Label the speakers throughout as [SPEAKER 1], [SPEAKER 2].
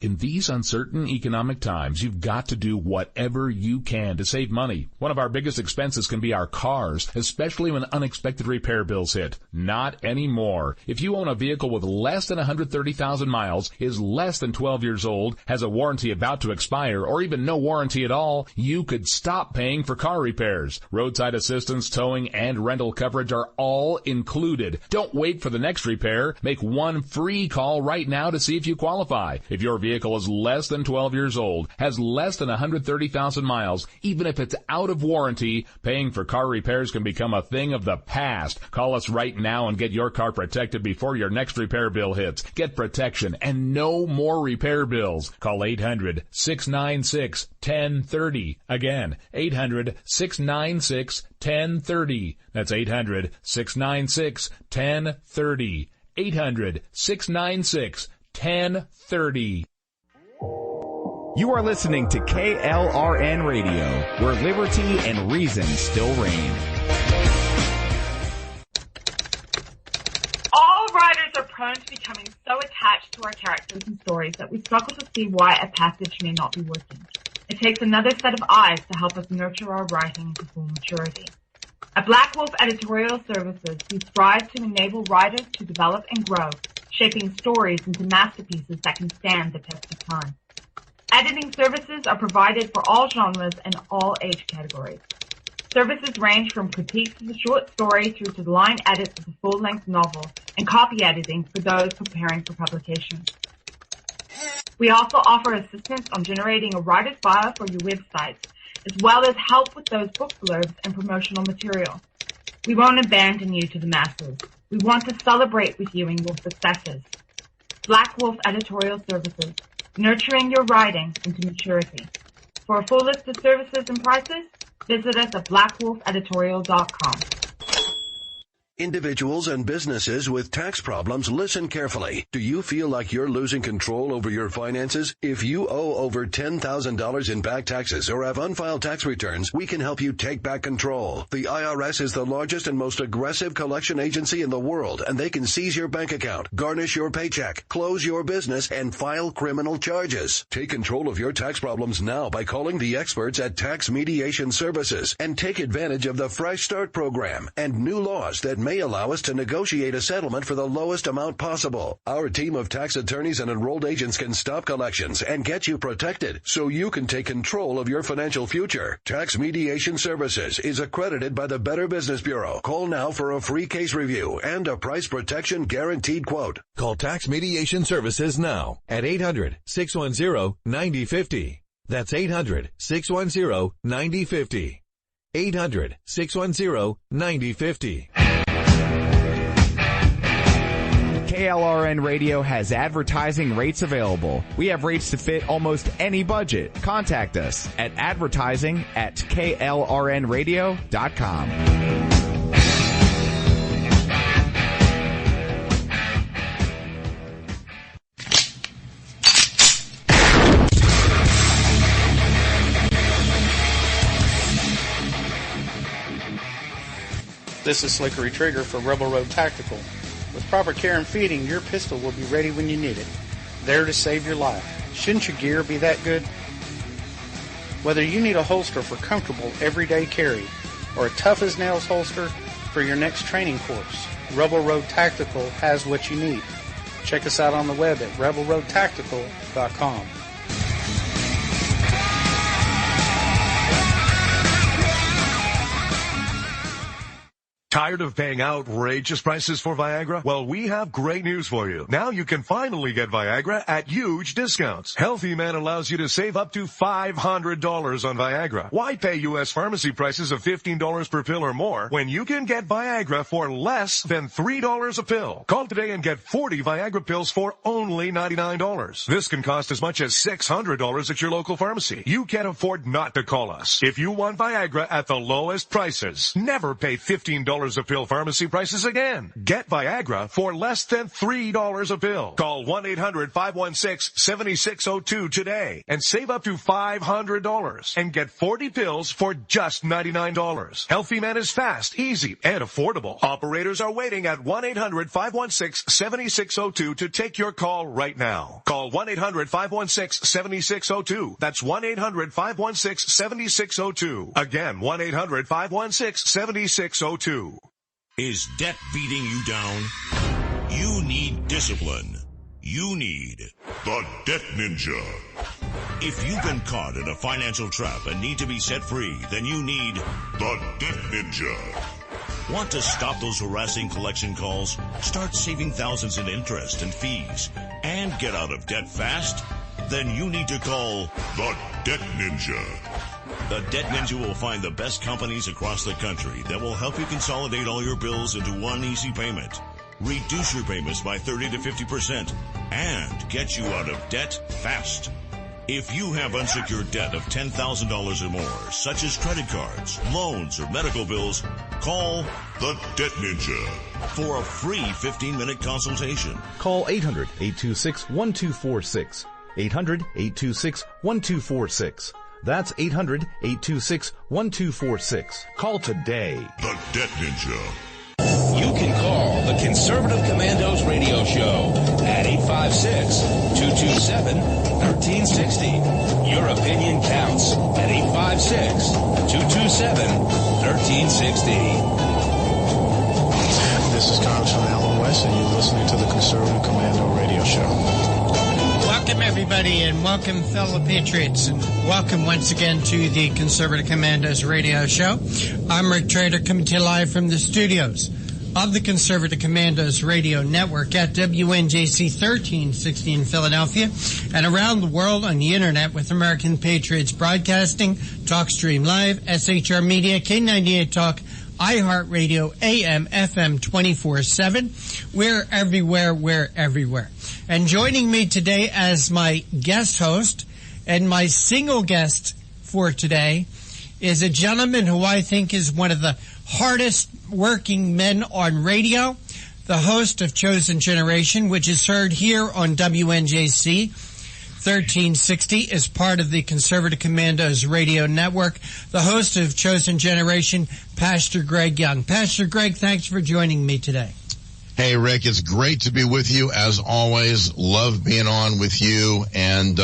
[SPEAKER 1] In these uncertain economic times, you've got to do whatever you can to save money. One of our biggest expenses can be our cars, especially when unexpected repair bills hit. Not anymore. If you own a vehicle with less than 130,000 miles, is less than 12 years old, has a warranty about to expire, or even no warranty at all, you could stop paying for car repairs. Roadside assistance, towing, and rental coverage are all included. Don't wait for the next repair. Make one free call right now to see if you qualify. If your vehicle is less than 12 years old, has less than 130,000 miles, even if it's out of warranty, paying for car repairs can become a thing of the past. Call us right now and get your car protected before your next repair bill hits. Get protection and no more repair bills. Call 800-696-1030. Again, 800-696-1030. That's 800-696-1030. 800-696-1030.
[SPEAKER 2] You are listening to KLRN Radio, where liberty and reason still reign.
[SPEAKER 3] All writers are prone to becoming so attached to our characters and stories that we struggle to see why a passage may not be working. It takes another set of eyes to help us nurture our writing to full maturity. At Black Wolf Editorial Services, we strive to enable writers to develop and grow, shaping stories into masterpieces that can stand the test of time. Editing services are provided for all genres and all age categories. Services range from critiques of the short story through to the line edits of the full-length novel and copy editing for those preparing for publication. We also offer assistance on generating a writer's bio for your websites, as well as help with those book blurbs and promotional material. We won't abandon you to the masses. We want to celebrate with you in your successes. Black Wolf Editorial Services, nurturing your writing into maturity. For a full list of services and prices, visit us at blackwolfeditorial.com.
[SPEAKER 4] Individuals and businesses with tax problems, listen carefully. Do you feel like you're losing control over your finances? If you owe over $10,000 in back taxes or have unfiled tax returns, we can help you take back control. The IRS is the largest and most aggressive collection agency in the world, and they can seize your bank account, garnish your paycheck, close your business, and file criminal charges. Take control of your tax problems now by calling the experts at Tax Mediation Services and take advantage of the Fresh Start program and new laws that may allow us to negotiate a settlement for the lowest amount possible. Our team of tax attorneys and enrolled agents can stop collections and get you protected so you can take control of your financial future. Tax Mediation Services is accredited by the Better Business Bureau. Call now for a free case review and a price protection guaranteed quote.
[SPEAKER 5] Call Tax Mediation Services now at 800-610-9050. That's 800-610-9050. 800-610-9050.
[SPEAKER 2] KLRN Radio has advertising rates available. We have rates to fit almost any budget. Contact us at advertising@klrnradio.com.
[SPEAKER 6] This is Slickery Trigger for Rebel Road Tactical. With proper care and feeding, your pistol will be ready when you need it, there to save your life. Shouldn't your gear be that good? Whether you need a holster for comfortable everyday carry or a tough-as-nails holster for your next training course, Rebel Road Tactical has what you need. Check us out on the web at rebelroadtactical.com.
[SPEAKER 7] Tired of paying outrageous prices for Viagra? Well, we have great news for you. Now you can finally get Viagra at huge discounts. Healthy Man allows you to save up to $500 on Viagra. Why pay U.S. pharmacy prices of $15 per pill or more when you can get Viagra for less than $3 a pill? Call today and get 40 Viagra pills for only $99. This can cost as much as $600 at your local pharmacy. You can't afford not to call us. If you want Viagra at the lowest prices, never pay $15 $3 a pill pharmacy prices again. Get Viagra for less than $3 a pill. Call 1-800-516-7602 today and save up to $500 and get 40 pills for just $99. Healthy Man is fast, easy, and affordable. Operators are waiting at 1-800-516-7602 to take your call right now. Call 1-800-516-7602. That's 1-800-516-7602. Again, 1-800-516-7602.
[SPEAKER 8] Is debt beating you down? You need discipline. You need the Debt Ninja. If you've been caught in a financial trap and need to be set free, then you need the Debt Ninja. Want to stop those harassing collection calls? Start saving thousands in interest and fees and get out of debt fast? Then you need to call the Debt Ninja. The Debt Ninja will find the best companies across the country that will help you consolidate all your bills into one easy payment, reduce your payments by 30 to 50%, and get you out of debt fast. If you have unsecured debt of $10,000 or more, such as credit cards, loans, or medical bills, call the Debt Ninja for a free 15-minute consultation.
[SPEAKER 9] Call 800-826-1246. 800-826-1246. That's 800-826-1246. Call today.
[SPEAKER 8] The Debt Ninja.
[SPEAKER 10] You can call the Conservative Commandos radio show at 856-227-1360. Your opinion counts at 856-227-1360.
[SPEAKER 11] This is Congressman Alan West, and you're listening to the Conservative Commando radio show.
[SPEAKER 12] Welcome, everybody, and welcome, fellow patriots, and welcome once again to the Conservative Commandos radio show. I'm Rick Trader, coming to you live from the studios of the Conservative Commandos radio network at WNJC 1360 in Philadelphia and around the world on the internet with American Patriots Broadcasting, TalkStream Live, SHR Media, K98 Talk, iHeartRadio, AM, FM 24/7. We're everywhere. And joining me today as my guest host and my single guest for today is a gentleman who I think is one of the hardest working men on radio, the host of Chosen Generation, which is heard here on WNJC 1360 as part of the Conservative Commandos radio network, the host of Chosen Generation, Pastor Greg Young. Pastor Greg, thanks for joining me today.
[SPEAKER 13] Hey, Rick, it's great to be with you as always. Love being on with you and,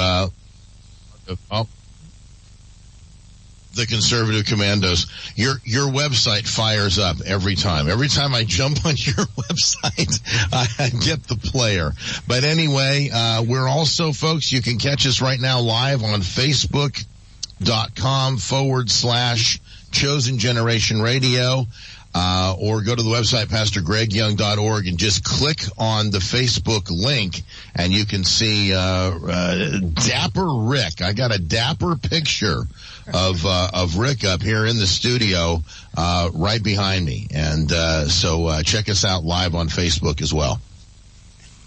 [SPEAKER 13] the Conservative Commandos. Your website fires up every time. Every time I jump on your website, I get the player. But anyway, we're also, folks, you can catch us right now live on Facebook.com/Chosen Generation Radio. Or go to the website, PastorGregYoung.org, and just click on the Facebook link, and you can see Dapper Rick. I got a dapper picture of Rick up here in the studio right behind me. And so check us out live on Facebook as well.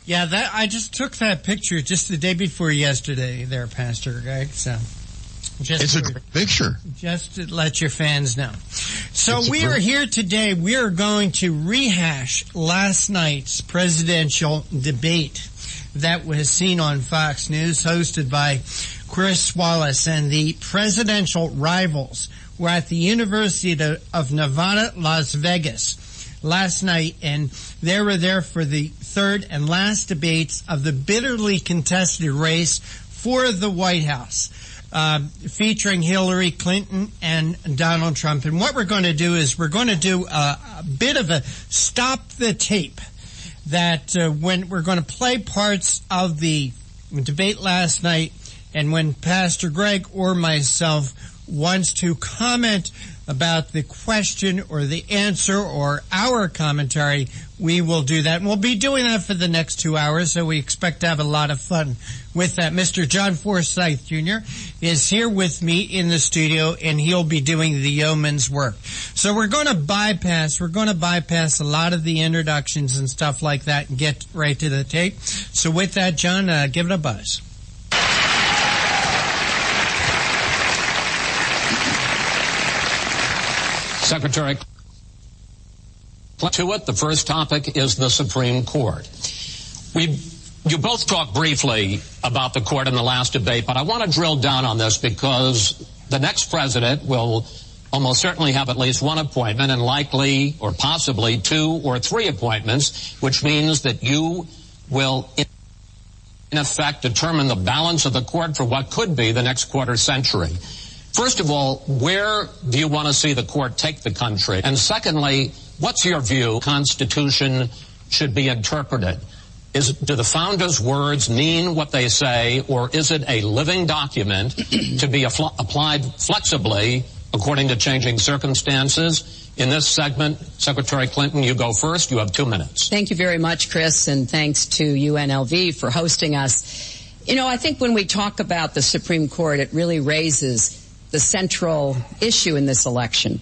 [SPEAKER 12] Yeah, I just took that picture just the day before yesterday there, Pastor Greg, so...
[SPEAKER 13] It's a great picture.
[SPEAKER 12] Just to let your fans know. So we are here today. We are going to rehash last night's presidential debate that was seen on Fox News, hosted by Chris Wallace, and the presidential rivals were at the University of Nevada, Las Vegas last night, and they were there for the third and last debates of the bitterly contested race for the White House. Featuring Hillary Clinton and Donald Trump. And what we're going to do is we're going to do a bit of a stop the tape that when we're going to play parts of the debate last night, and when Pastor Greg or myself wants to comment about the question or the answer or our commentary, we will do that. And we'll be doing that for the next 2 hours, so we expect to have a lot of fun with that. Mr. John Forsyth Jr. is here with me in the studio, and he'll be doing the yeoman's work. So we're going to bypass a lot of the introductions and stuff like that and get right to the tape. So with that, John, give it a buzz.
[SPEAKER 14] Secretary. to it. The first topic is the Supreme Court. You both talked briefly about the court in the last debate, but I want to drill down on this because the next president will almost certainly have at least one appointment and likely or possibly 2 or 3 appointments, which means that you will in effect determine the balance of the court for what could be the next quarter century. First of all, where do you want to see the court take the country? And secondly, what's your view Constitution should be interpreted? Do the founders' words mean what they say, or is it a living document to be applied flexibly according to changing circumstances? In this segment, Secretary Clinton, you go first. You have 2 minutes.
[SPEAKER 15] Thank you very much, Chris, and thanks to UNLV for hosting us. You know, I think when we talk about the Supreme Court, it really raises the central issue in this election.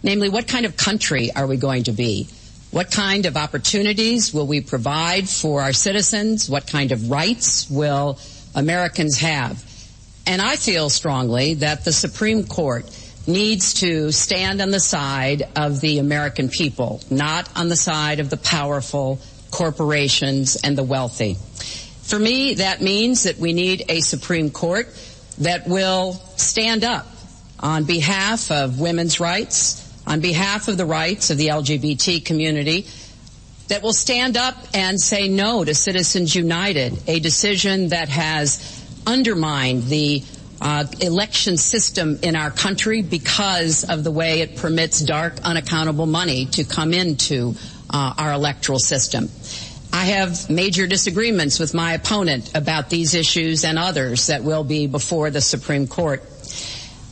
[SPEAKER 15] Namely, what kind of country are we going to be? What kind of opportunities will we provide for our citizens? What kind of rights will Americans have? And I feel strongly that the Supreme Court needs to stand on the side of the American people, not on the side of the powerful corporations and the wealthy. For me, that means that we need a Supreme Court that will stand up on behalf of women's rights, on behalf of the rights of the LGBT community, that will stand up and say no to Citizens United, a decision that has undermined the election system in our country because of the way it permits dark, unaccountable money to come into our electoral system. I have major disagreements with my opponent about these issues and others that will be before the Supreme Court.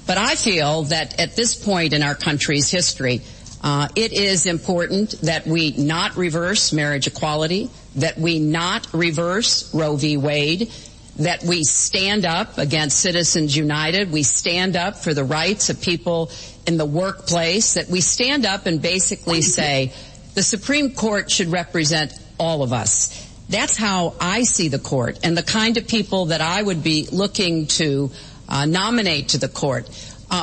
[SPEAKER 15] But I feel that at this point in our country's history, it is important that we not reverse marriage equality, that we not reverse Roe v. Wade, that we stand up against Citizens United, we stand up for the rights of people in the workplace, that we stand up and basically say the Supreme Court should represent all of us. That's how I see the court, and the kind of people that I would be looking to nominate to the court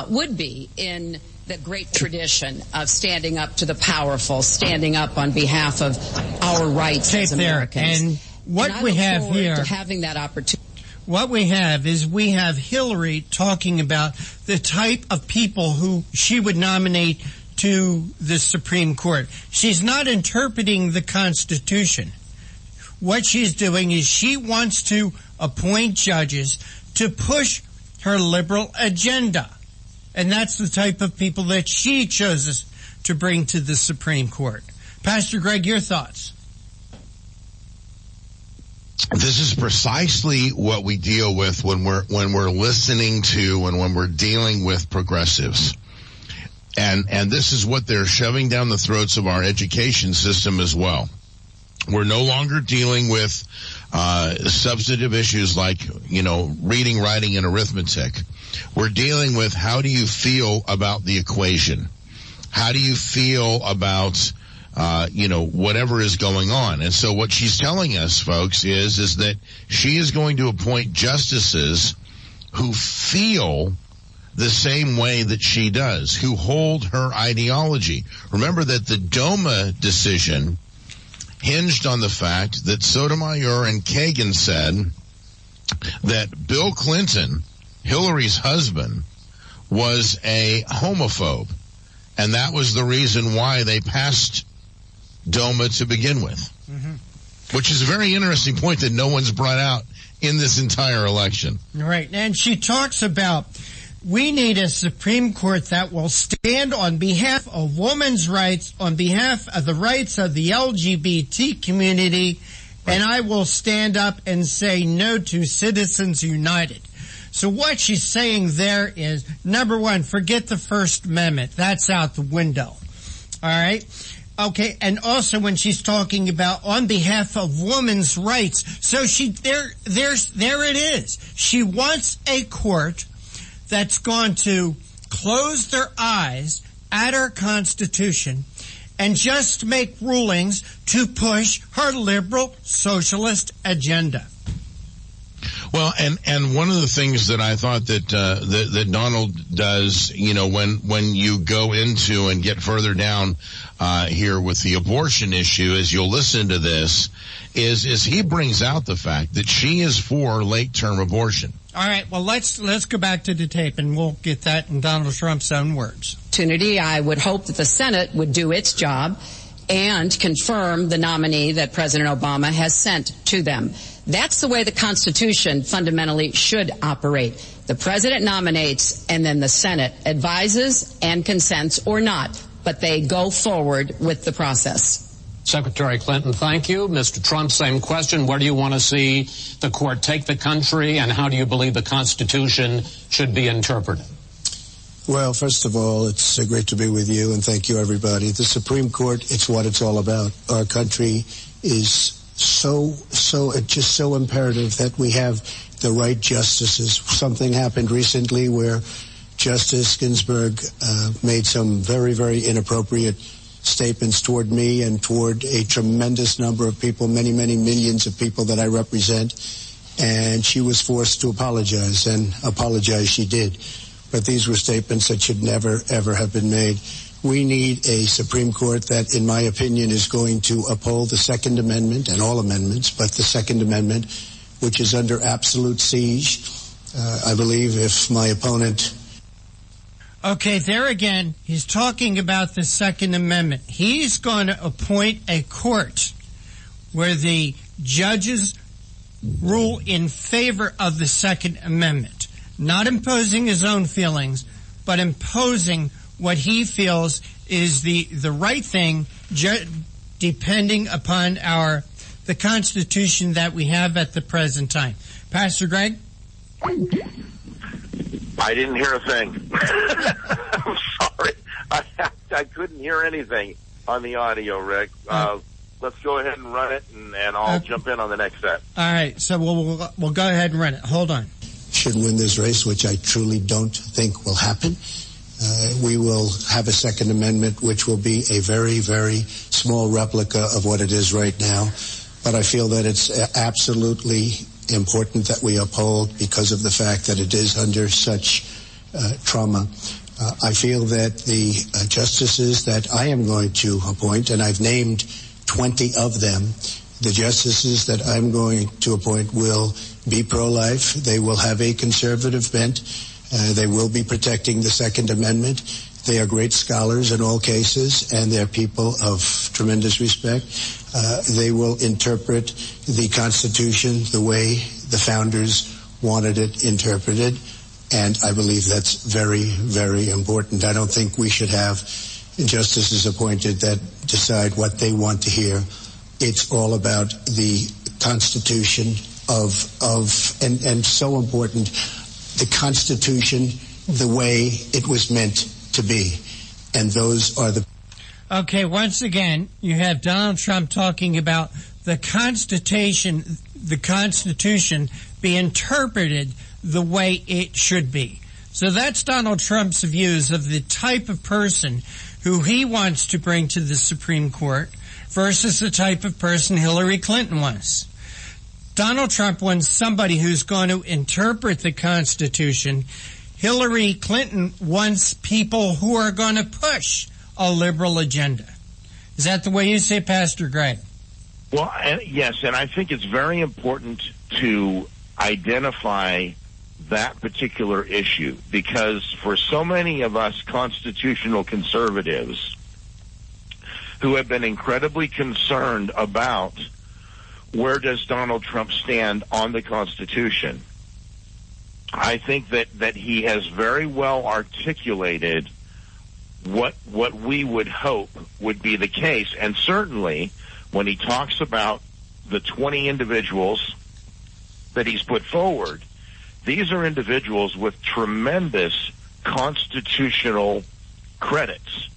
[SPEAKER 15] would be in the great tradition of standing up to the powerful, standing up on behalf of our rights as Americans.
[SPEAKER 12] And what we have here,
[SPEAKER 15] to having that opportunity.
[SPEAKER 12] What we have is we have Hillary talking about the type of people who she would nominate to the Supreme Court. She's not interpreting the Constitution. What she's doing is she wants to appoint judges to push her liberal agenda. And that's the type of people that she chooses to bring to the Supreme Court. Pastor Greg, your thoughts?
[SPEAKER 13] This is precisely what we deal with when we're listening to and when we're dealing with progressives. And this is what they're shoving down the throats of our education system as well. We're no longer dealing with substantive issues like, reading, writing, and arithmetic. We're dealing with how do you feel about the equation? How do you feel about, whatever is going on? And so what she's telling us, folks, is that she is going to appoint justices who feel the same way that she does, who hold her ideology. Remember that the DOMA decision hinged on the fact that Sotomayor and Kagan said that Bill Clinton, Hillary's husband, was a homophobe. And that was the reason why they passed DOMA to begin with. Mm-hmm. Which is a very interesting point that no one's brought out in this entire election.
[SPEAKER 12] Right. And she talks about we need a Supreme Court that will stand on behalf of women's rights, on behalf of the rights of the LGBT community, right. And I will stand up and say no to Citizens United. So what she's saying there is, number one, forget the First Amendment. That's out the window. All right? Okay, and also when she's talking about on behalf of women's rights, so there it is. She wants a court that's going to close their eyes at our Constitution and just make rulings to push her liberal socialist agenda.
[SPEAKER 13] Well, and one of the things that I thought that Donald does, when you go into and get further down here with the abortion issue, as you'll listen to this, is he brings out the fact that she is for late-term abortion.
[SPEAKER 12] All right, well, let's go back to the tape, and we'll get that in Donald Trump's own words.
[SPEAKER 15] I would hope that the Senate would do its job and confirm the nominee that President Obama has sent to them. That's the way the Constitution fundamentally should operate. The President nominates, and then the Senate advises and consents or not, but they go forward with the process.
[SPEAKER 14] Secretary Clinton, thank you. Mr. Trump, same question. Where do you want to see the court take the country, and how do you believe the Constitution should be interpreted?
[SPEAKER 11] Well, first of all, it's great to be with you, and thank you, everybody. The Supreme Court, it's what it's all about. Our country is it's just so imperative that we have the right justices. Something happened recently where Justice Ginsburg made some very, very inappropriate statements toward me and toward a tremendous number of people, many, many millions of people that I represent, and she was forced to apologize, and apologize she did. But these were statements that should never, ever have been made. We need a Supreme Court that, in my opinion, is going to uphold the Second Amendment and all amendments, but the Second Amendment, which is under absolute siege. I believe if my opponent...
[SPEAKER 12] Okay, there again, he's talking about the Second Amendment. He's going to appoint a court where the judges rule in favor of the Second Amendment, not imposing his own feelings, but imposing what he feels is the right thing, depending upon the Constitution that we have at the present time. Pastor Greg?
[SPEAKER 16] I didn't hear a thing. I'm sorry. I couldn't hear anything on the audio, Rick. Let's go ahead and run it, and I'll jump in on the next set.
[SPEAKER 12] All right, so we'll go ahead and run it. Hold on.
[SPEAKER 11] Should win this race, which I truly don't think will happen. We will have a Second Amendment, which will be a very, very small replica of what it is right now. But I feel that it's absolutely important that we uphold because of the fact that it is under such trauma. I feel that the justices that I am going to appoint, and I've named 20 of them, the justices that I'm going to appoint will be pro-life. They will have a conservative bent. They will be protecting the Second Amendment. They are great scholars in all cases, and they're people of tremendous respect. They will interpret the Constitution the way the founders wanted it interpreted, and I believe that's very, very important. I don't think we should have justices appointed that decide what they want to hear. It's all about the Constitution and so important, the Constitution the way it was meant to be. And those are the...
[SPEAKER 12] Okay, once again, you have Donald Trump talking about the Constitution be interpreted the way it should be. So that's Donald Trump's views of the type of person who he wants to bring to the Supreme Court versus the type of person Hillary Clinton was. Donald Trump wants somebody who's going to interpret the Constitution. Hillary Clinton wants people who are going to push a liberal agenda. Is that the way you say, Pastor Greg?
[SPEAKER 16] Well, yes, and I think it's very important to identify that particular issue, because for so many of us constitutional conservatives who have been incredibly concerned about where does Donald Trump stand on the Constitution, I think that he has very well articulated what we would hope would be the case. And certainly when he talks about the 20 individuals that he's put forward, these are individuals with tremendous constitutional credits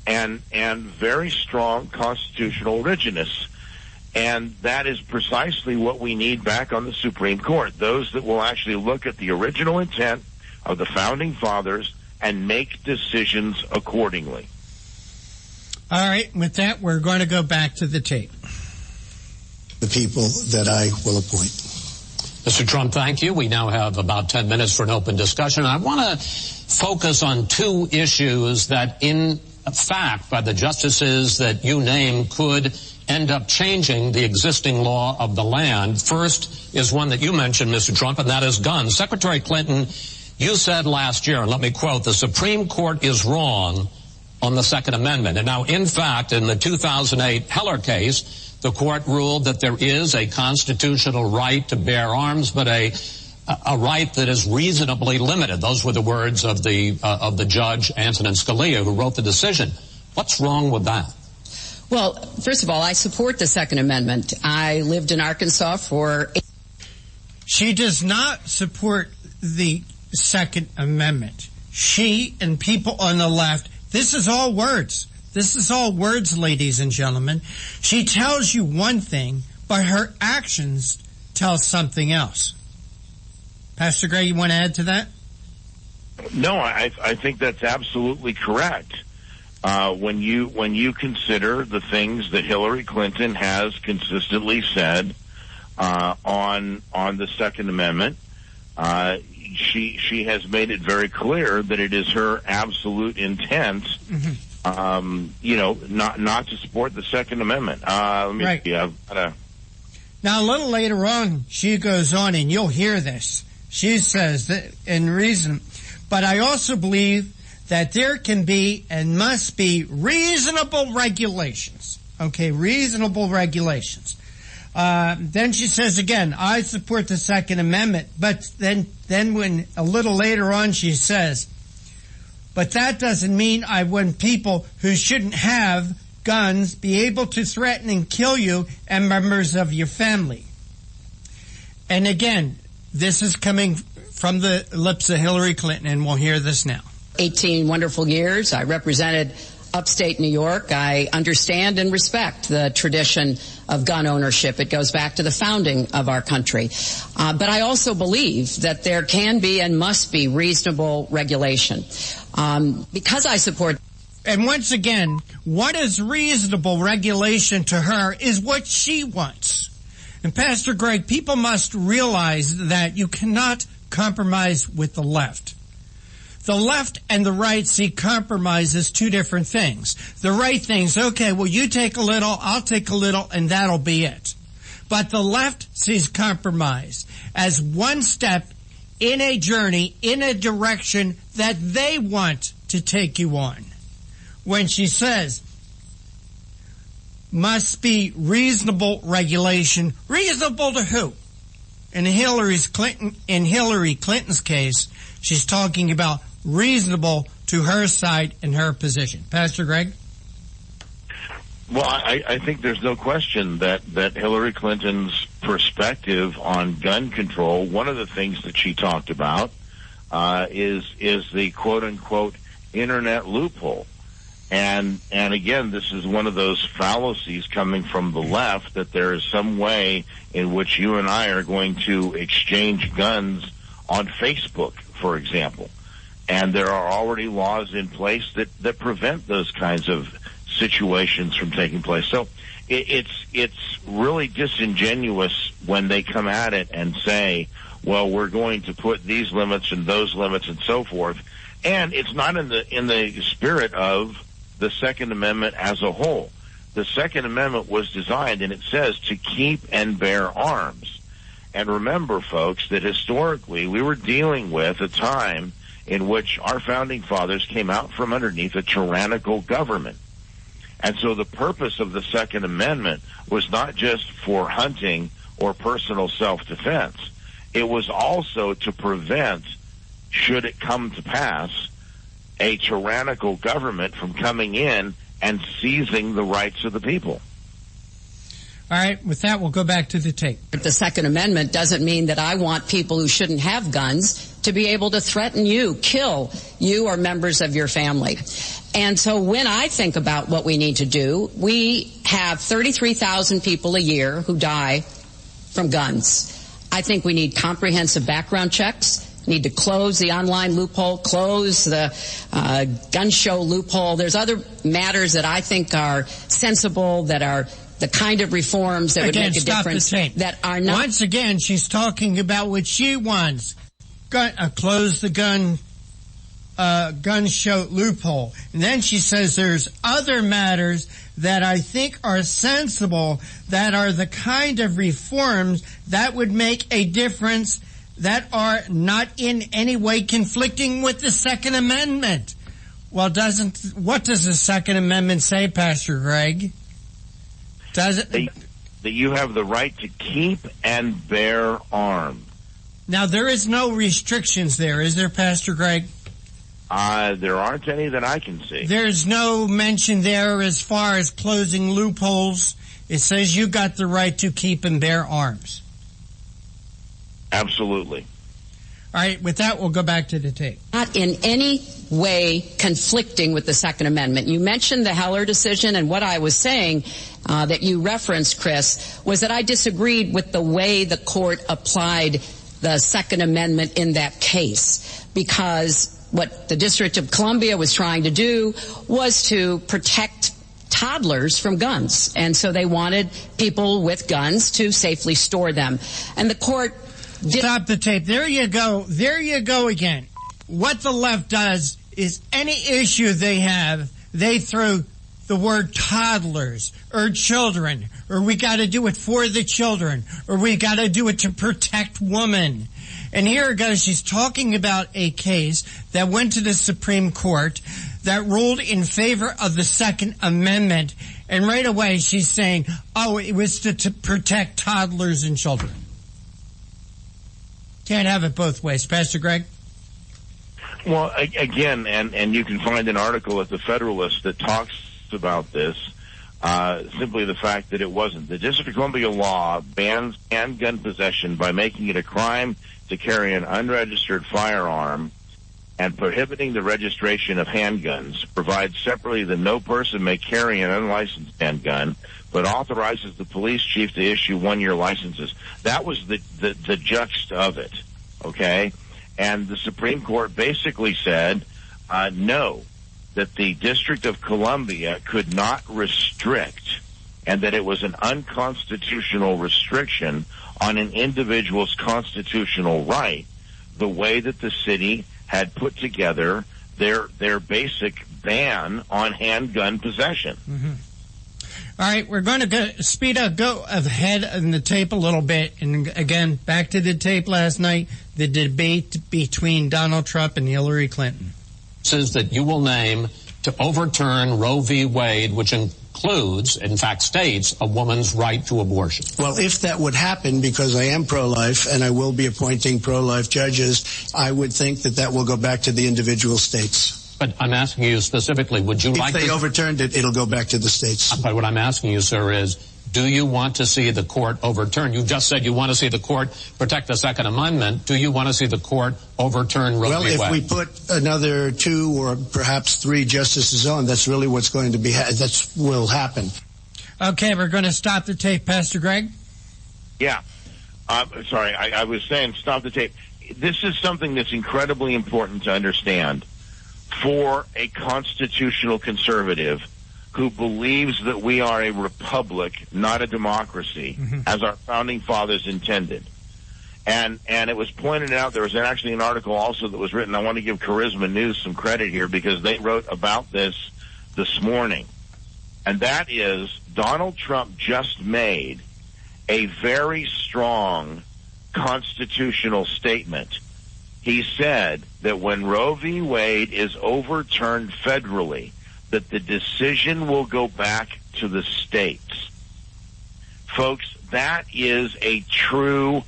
[SPEAKER 16] and very strong constitutional originists. And that is precisely what we need back on the Supreme Court, those that will actually look at the original intent of the Founding Fathers and make decisions accordingly.
[SPEAKER 12] All right, with that, we're going to go back to the tape.
[SPEAKER 11] The people that I will appoint.
[SPEAKER 14] Mr. Trump, thank you. We now have about 10 minutes for an open discussion. I want to focus on two issues that, in fact, by the justices that you name, could end up changing the existing law of the land. First is one that you mentioned, Mr. Trump, and that is guns. Secretary Clinton, you said last year, and let me quote, the Supreme Court is wrong on the Second Amendment. And now, in fact, in the 2008 Heller case, the court ruled that there is a constitutional right to bear arms, but a right that is reasonably limited. Those were the words of the judge, Antonin Scalia, who wrote the decision. What's wrong with that?
[SPEAKER 15] Well, first of all, I support the Second Amendment. I lived in Arkansas for...
[SPEAKER 12] She does not support the Second Amendment. She and people on the left, this is all words. This is all words, ladies and gentlemen. She tells you one thing, but her actions tell something else. Pastor Gray, you want to add to that?
[SPEAKER 16] No, I think that's absolutely correct. When you consider the things that Hillary Clinton has consistently said on the Second Amendment, she has made it very clear that it is her absolute intent, not to support the Second Amendment. Let me see.
[SPEAKER 12] Now, a little later on, she goes on, and you'll hear this. She says that in reason, but I also believe that there can be and must be reasonable regulations. Okay, reasonable regulations. Then she says again, I support the Second Amendment, but then when a little later on she says, but that doesn't mean I want people who shouldn't have guns be able to threaten and kill you and members of your family. And again, this is coming from the lips of Hillary Clinton, and we'll hear this now.
[SPEAKER 15] 18 wonderful years. I represented upstate New York. I understand and respect the tradition of gun ownership. It goes back to the founding of our country. But I also believe that there can be and must be reasonable regulation. Because I support...
[SPEAKER 12] And once again, what is reasonable regulation to her is what she wants. And Pastor Greg, people must realize that you cannot compromise with the left. The left and the right see compromise as two different things. The right thinks, okay, well, you take a little, I'll take a little, and that'll be it. But the left sees compromise as one step in a journey, in a direction that they want to take you on. When she says, must be reasonable regulation, reasonable to who? In Hillary Clinton's case, she's talking about reasonable to her side and her position. Pastor Greg?
[SPEAKER 16] Well, I think there's no question that Hillary Clinton's perspective on gun control, one of the things that she talked about is the quote-unquote internet loophole. And again, this is one of those fallacies coming from the left, that there is some way in which you and I are going to exchange guns on Facebook, for example. And there are already laws in place that prevent those kinds of situations from taking place. So it's really disingenuous when they come at it and say, well, we're going to put these limits and those limits and so forth. And it's not in the spirit of the Second Amendment as a whole. The Second Amendment was designed, and it says, to keep and bear arms. And remember, folks, that historically we were dealing with a time in which our founding fathers came out from underneath a tyrannical government. And so the purpose of the Second Amendment was not just for hunting or personal self-defense. It was also to prevent, should it come to pass, a tyrannical government from coming in and seizing the rights of the people.
[SPEAKER 12] All right, with that, we'll go back to the tape.
[SPEAKER 15] The Second Amendment doesn't mean that I want people who shouldn't have guns to be able to threaten you, kill you or members of your family. And so when I think about what we need to do, we have 33,000 people a year who die from guns. I think we need comprehensive background checks. Need to close the online loophole, close the gun show loophole. There's other matters that I think are sensible, that are the kind of reforms that would make a difference that are not...
[SPEAKER 12] Once again, she's talking about what she wants. Close the gun show loophole. And then she says there's other matters that I think are sensible, that are the kind of reforms that would make a difference, that are not in any way conflicting with the Second Amendment. Well, what does the Second Amendment say, Pastor Greg? Does it?
[SPEAKER 16] That you have the right to keep and bear arms.
[SPEAKER 12] Now, there is no restrictions there, is there, Pastor Greg?
[SPEAKER 16] There aren't any that I can see.
[SPEAKER 12] There's no mention there as far as closing loopholes. It says you got the right to keep and bear arms.
[SPEAKER 16] Absolutely.
[SPEAKER 12] All right, with that, we'll go back to the tape.
[SPEAKER 15] Not in any way conflicting with the Second Amendment. You mentioned the Heller decision, and what I was saying that you referenced, Chris, was that I disagreed with the way the court applied the Second Amendment in that case, because what the District of Columbia was trying to do was to protect toddlers from guns. And so they wanted people with guns to safely store them. And the court...
[SPEAKER 12] Stop the tape. There you go. There you go again. What the left does is any issue they have, they throw the word toddlers or children, or we got to do it for the children, or we got to do it to protect women. And here it goes. She's talking about a case that went to the Supreme Court that ruled in favor of the Second Amendment. And right away she's saying, oh, it was to protect toddlers and children. Can't have it both ways. Pastor Greg?
[SPEAKER 16] Well, again, and you can find an article at the Federalist that talks about this, simply the fact that it wasn't. The District of Columbia law bans handgun possession by making it a crime to carry an unregistered firearm and prohibiting the registration of handguns, provides separately that no person may carry an unlicensed handgun, but authorizes the police chief to issue one-year licenses. That was the juxt of it, okay? And the Supreme Court basically said, no, that the District of Columbia could not restrict, and that it was an unconstitutional restriction on an individual's constitutional right, the way that the city had put together their basic ban on handgun possession.
[SPEAKER 12] Mm-hmm. All right, we're going to go ahead in the tape a little bit. And again, back to the tape last night, the debate between Donald Trump and Hillary Clinton.
[SPEAKER 14] Says that you will name to overturn Roe v. Wade, which includes, in fact, states a woman's right to abortion.
[SPEAKER 11] Well, if that would happen, because I am pro-life and I will be appointing pro-life judges, I would think that will go back to the individual states.
[SPEAKER 14] But I'm asking you specifically, would you like to...
[SPEAKER 11] If they overturned it, it'll go back to the states.
[SPEAKER 14] But what I'm asking you, sir, is do you want to see the court overturn? You just said you want to see the court protect the Second Amendment. Do you want to see the court overturn Roe v. Wade?
[SPEAKER 11] Well, if we put another 2 or perhaps 3 justices on, that's really what's going to be... that will happen.
[SPEAKER 12] Okay, we're going to stop the tape. Pastor Greg?
[SPEAKER 16] Yeah. Sorry, I was saying stop the tape. This is something that's incredibly important to understand for a constitutional conservative who believes that we are a republic, not a democracy, as our founding fathers intended. And it was pointed out, there was actually an article also that was written. I want to give Charisma News some credit here because they wrote about this morning. And that is, Donald Trump just made a very strong constitutional statement. He said that when Roe v. Wade is overturned federally, that the decision will go back to the states. Folks, that is a true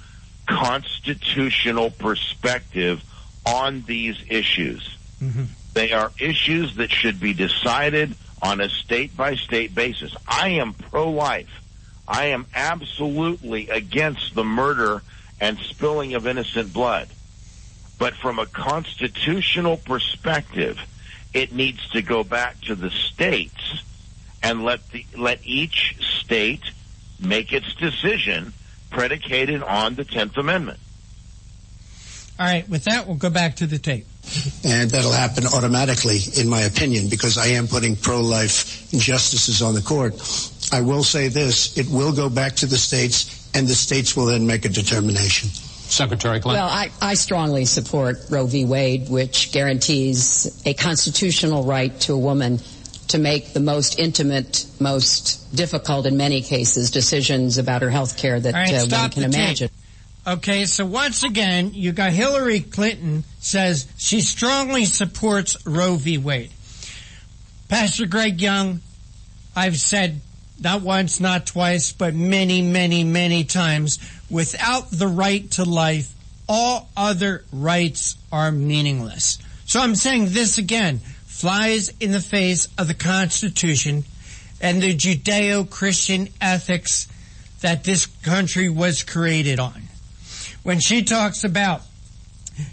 [SPEAKER 16] constitutional perspective on these issues. Mm-hmm. They are issues that should be decided on a state-by-state basis. I am pro-life. I am absolutely against the murder and spilling of innocent blood. But from a constitutional perspective, it needs to go back to the states and let each state make its decision predicated on the 10th Amendment.
[SPEAKER 12] All right, with that, we'll go back to the tape.
[SPEAKER 11] And that'll happen automatically, in my opinion, because I am putting pro-life justices on the court. I will say this, it will go back to the states, and the states will then make a determination.
[SPEAKER 14] Secretary Clinton.
[SPEAKER 15] Well, I strongly support Roe v. Wade, which guarantees a constitutional right to a woman to make the most intimate, most difficult in many cases decisions about her health care that one can imagine.
[SPEAKER 12] Okay, so once again, you got Hillary Clinton says she strongly supports Roe v. Wade. Pastor Greg Young, I've said not once, not twice, but many, many, many times, without the right to life, all other rights are meaningless. So I'm saying this again, flies in the face of the Constitution and the Judeo-Christian ethics that this country was created on. When she talks about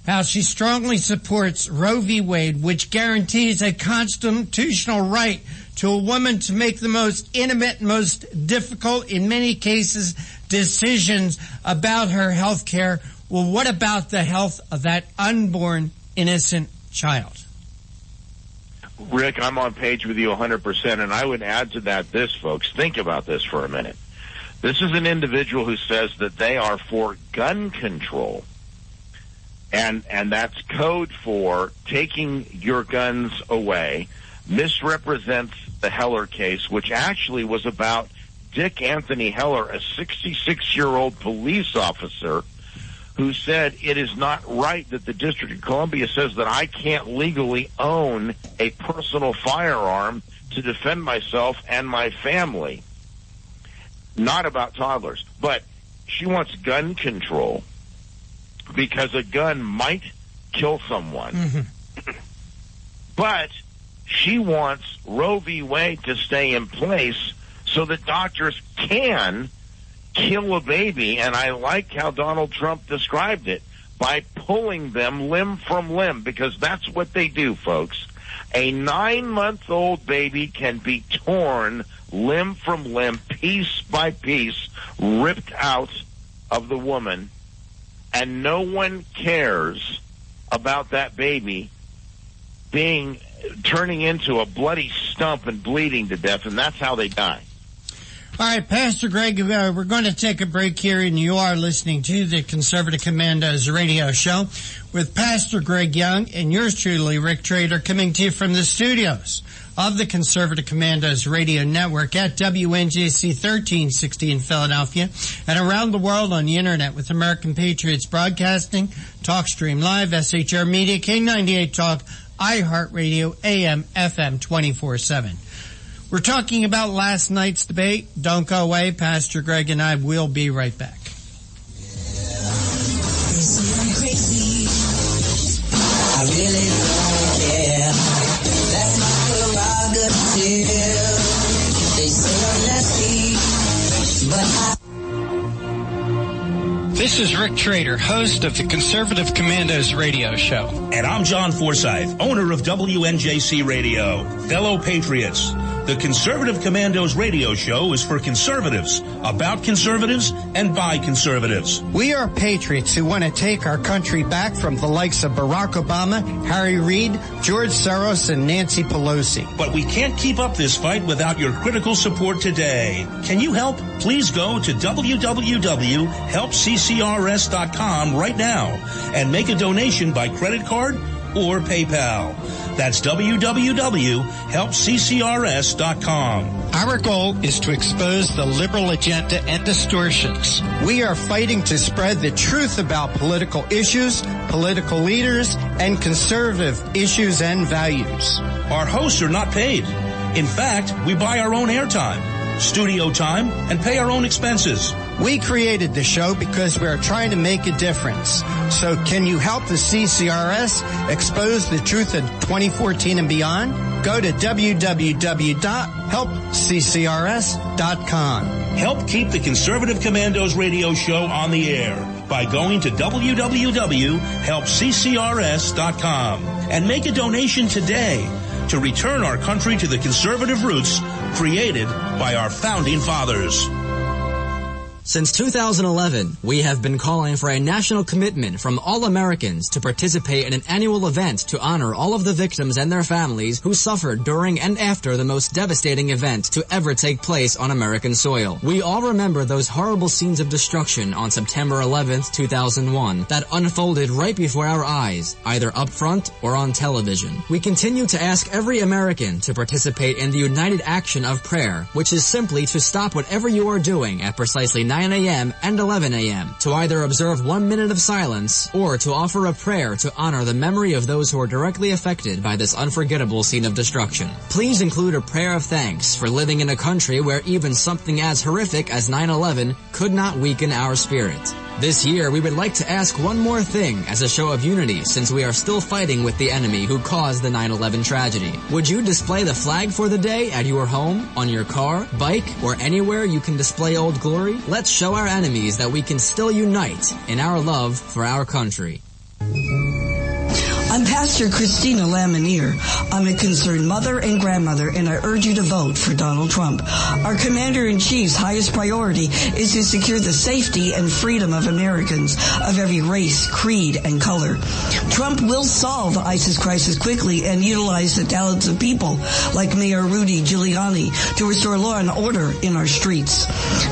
[SPEAKER 12] how she strongly supports Roe v. Wade, which guarantees a constitutional right to a woman to make the most intimate, most difficult, in many cases, decisions about her health care. Well, what about the health of that unborn, innocent child?
[SPEAKER 16] Rick, I'm on page with you 100%, and I would add to that this, folks. Think about this for a minute. This is an individual who says that they are for gun control. And that's code for taking your guns away, misrepresents the Heller case, which actually was about Dick Anthony Heller, a 66-year-old police officer who said it is not right that the District of Columbia says that I can't legally own a personal firearm to defend myself and my family. Not about toddlers, but she wants gun control because a gun might kill someone. Mm-hmm. But she wants Roe v. Wade to stay in place so that doctors can kill a baby, and I like how Donald Trump described it, by pulling them limb from limb, because that's what they do, folks. A 9-month-old baby can be torn limb from limb, piece by piece, ripped out of the woman, and no one cares about that baby turning into a bloody stump and bleeding to death, and that's how they die.
[SPEAKER 12] All right, Pastor Greg, we're going to take a break here, and you are listening to the Conservative Commandos radio show with Pastor Greg Young and yours truly, Rick Trader, coming to you from the studios of the Conservative Commandos radio network at WNJC 1360 in Philadelphia and around the world on the internet with American Patriots Broadcasting, TalkStream Live, SHR Media, K98 Talk, iHeartRadio, AM, FM 24/7. We're talking about last night's debate. Don't go away. Pastor Greg and I will be right back.
[SPEAKER 17] I really don't care. That's my prerogative. They say I'm nasty, but
[SPEAKER 18] This is Rick Trader, host of the Conservative Commandos radio show.
[SPEAKER 10] And I'm John Forsyth, owner of WNJC Radio. Fellow patriots, the Conservative Commandos radio show is for conservatives, about conservatives, and by conservatives.
[SPEAKER 12] We are patriots who want to take our country back from the likes of Barack Obama, Harry Reid, George Soros, and Nancy Pelosi.
[SPEAKER 10] But we can't keep up this fight without your critical support today. Can you help? Please go to www.helpccrs.com right now and make a donation by credit card or PayPal. That's www.helpccrs.com.
[SPEAKER 18] Our goal is to expose the liberal agenda and distortions.
[SPEAKER 12] We are fighting to spread the truth about political issues, political leaders, and conservative issues and values.
[SPEAKER 10] Our hosts are not paid. In fact, we buy our own airtime, studio time, and pay our own expenses.
[SPEAKER 12] We created the show because we are trying to make a difference. So can you help the CCRS expose the truth in 2014 and beyond? Go to www.helpccrs.com.
[SPEAKER 10] Help keep the Conservative Commandos radio show on the air by going to www.helpccrs.com and make a donation today to return our country to the conservative roots created by our founding fathers.
[SPEAKER 19] Since 2011, we have been calling for a national commitment from all Americans to participate in an annual event to honor all of the victims and their families who suffered during and after the most devastating event to ever take place on American soil. We all remember those horrible scenes of destruction on September 11th, 2001 that unfolded right before our eyes, either up front or on television. We continue to ask every American to participate in the united action of prayer, which is simply to stop whatever you are doing at precisely 9 a.m. and 11 a.m. to either observe 1 minute of silence or to offer a prayer to honor the memory of those who are directly affected by this unforgettable scene of destruction. Please include a prayer of thanks for living in a country where even something as horrific as 9/11 could not weaken our spirit. This year, we would like to ask one more thing as a show of unity since we are still fighting with the enemy who caused the 9/11 tragedy. Would you display the flag for the day at your home, on your car, bike, or anywhere you can display Old Glory? Let's show our enemies that we can still unite in our love for our country.
[SPEAKER 20] I'm Pastor Christina Lamanier. I'm a concerned mother and grandmother, and I urge you to vote for Donald Trump. Our Commander-in-Chief's highest priority is to secure the safety and freedom of Americans of every race, creed, and color. Trump will solve the ISIS crisis quickly and utilize the talents of people like Mayor Rudy Giuliani to restore law and order in our streets.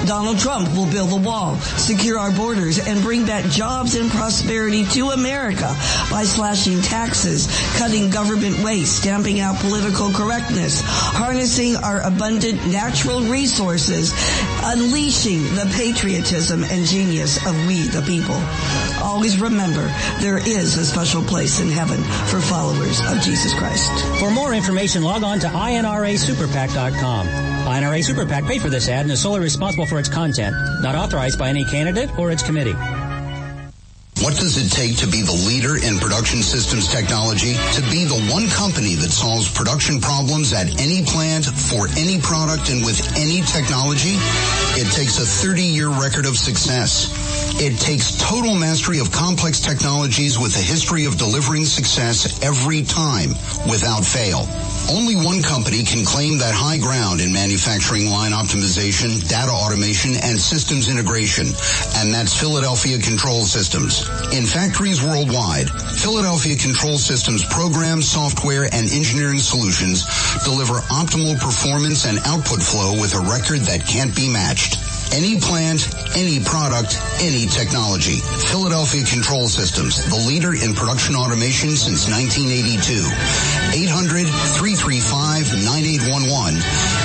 [SPEAKER 20] Donald Trump will build the wall, secure our borders, and bring back jobs and prosperity to America by slashing taxes, cutting government waste, stamping out political correctness, harnessing our abundant natural resources, unleashing the patriotism and genius of we the people. Always remember, there is a special place in heaven for followers of Jesus Christ.
[SPEAKER 21] For more information, log on to INRASuperPAC.com. INRA Super PAC paid for this ad and is solely responsible for its content, not authorized by any candidate or its committee.
[SPEAKER 22] What does it take to be the leader in production systems technology? To be the one company that solves production problems at any plant, for any product, and with any technology? It takes a 30-year record of success. It takes total mastery of complex technologies with a history of delivering success every time, without fail. Only one company can claim that high ground in manufacturing line optimization, data automation, and systems integration, and that's Philadelphia Control Systems. In factories worldwide, Philadelphia Control Systems programs, software, and engineering solutions deliver optimal performance and output flow with a record that can't be matched. Any plant, any product, any technology. Philadelphia Control Systems, the leader in production automation since 1982. 800-335-9811.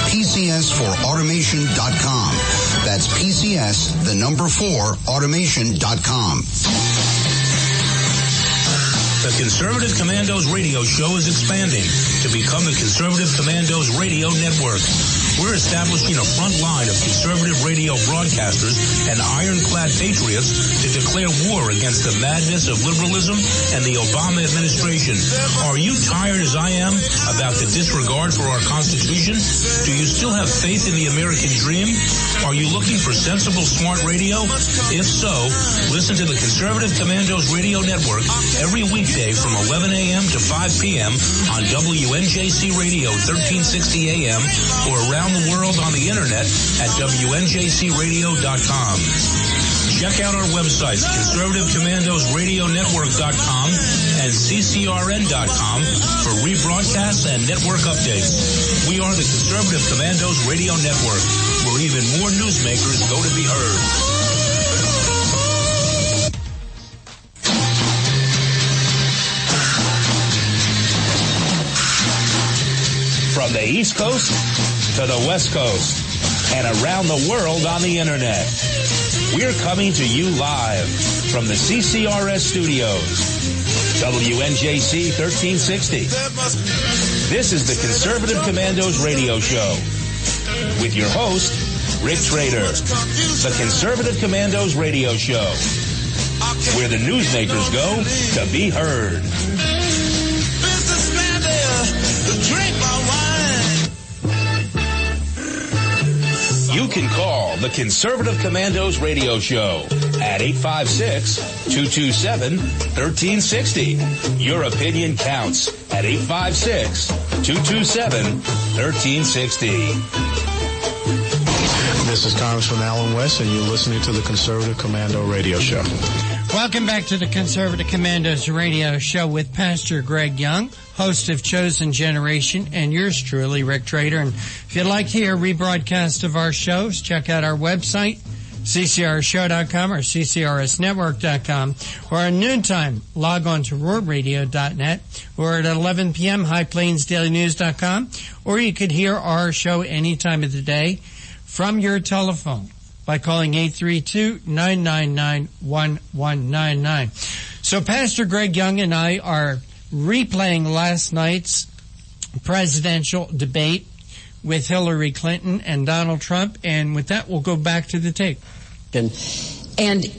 [SPEAKER 22] PCS4automation.com. That's PCS, the number 4, automation.com.
[SPEAKER 10] The Conservative Commandos radio show is expanding to become the Conservative Commandos radio network. We're establishing a front line of conservative radio broadcasters and ironclad patriots to declare war against the madness of liberalism and the Obama administration. Are you tired, as I am, about the disregard for our Constitution? Do you still have faith in the American dream? Are you looking for sensible, smart radio? If so, listen to the Conservative Commandos radio network every weekday from 11 a.m. to 5 p.m. on WNJC Radio 1360 a.m. or around the world on the internet at WNJCradio.com. Check out our websites, ConservativeCommandosRadioNetwork.com and CCRN.com for rebroadcasts and network updates. We are the Conservative Commandos Radio Network, where even more newsmakers go to be heard. From the East Coast to the West Coast and around the world on the internet, we're coming to you live from the CCRS studios, WNJC 1360. This is the Conservative Commandos radio show with your host, Rick Trader. The Conservative Commandos radio show, where the newsmakers go to be heard. You can call the Conservative Commandos radio show at 856-227-1360. Your opinion counts at 856-227-1360.
[SPEAKER 1] This is Congressman Alan West, and you're listening to the Conservative Commando Radio Show.
[SPEAKER 12] Welcome back to the Conservative Commandos Radio Show with Pastor Greg Young, host of Chosen Generation, and yours truly, Rick Trader. And if you'd like to hear a rebroadcast of our shows, check out our website, ccrshow.com or ccrsnetwork.com, or at noontime, log on to roarradio.net, or at 11 p.m., highplainsdailynews.com, or you could hear our show any time of the day from your telephone by calling 832-999-1199. So Pastor Greg Young and I are replaying last night's presidential debate with Hillary Clinton and Donald Trump, and with that, we'll go back to the tape.
[SPEAKER 15] And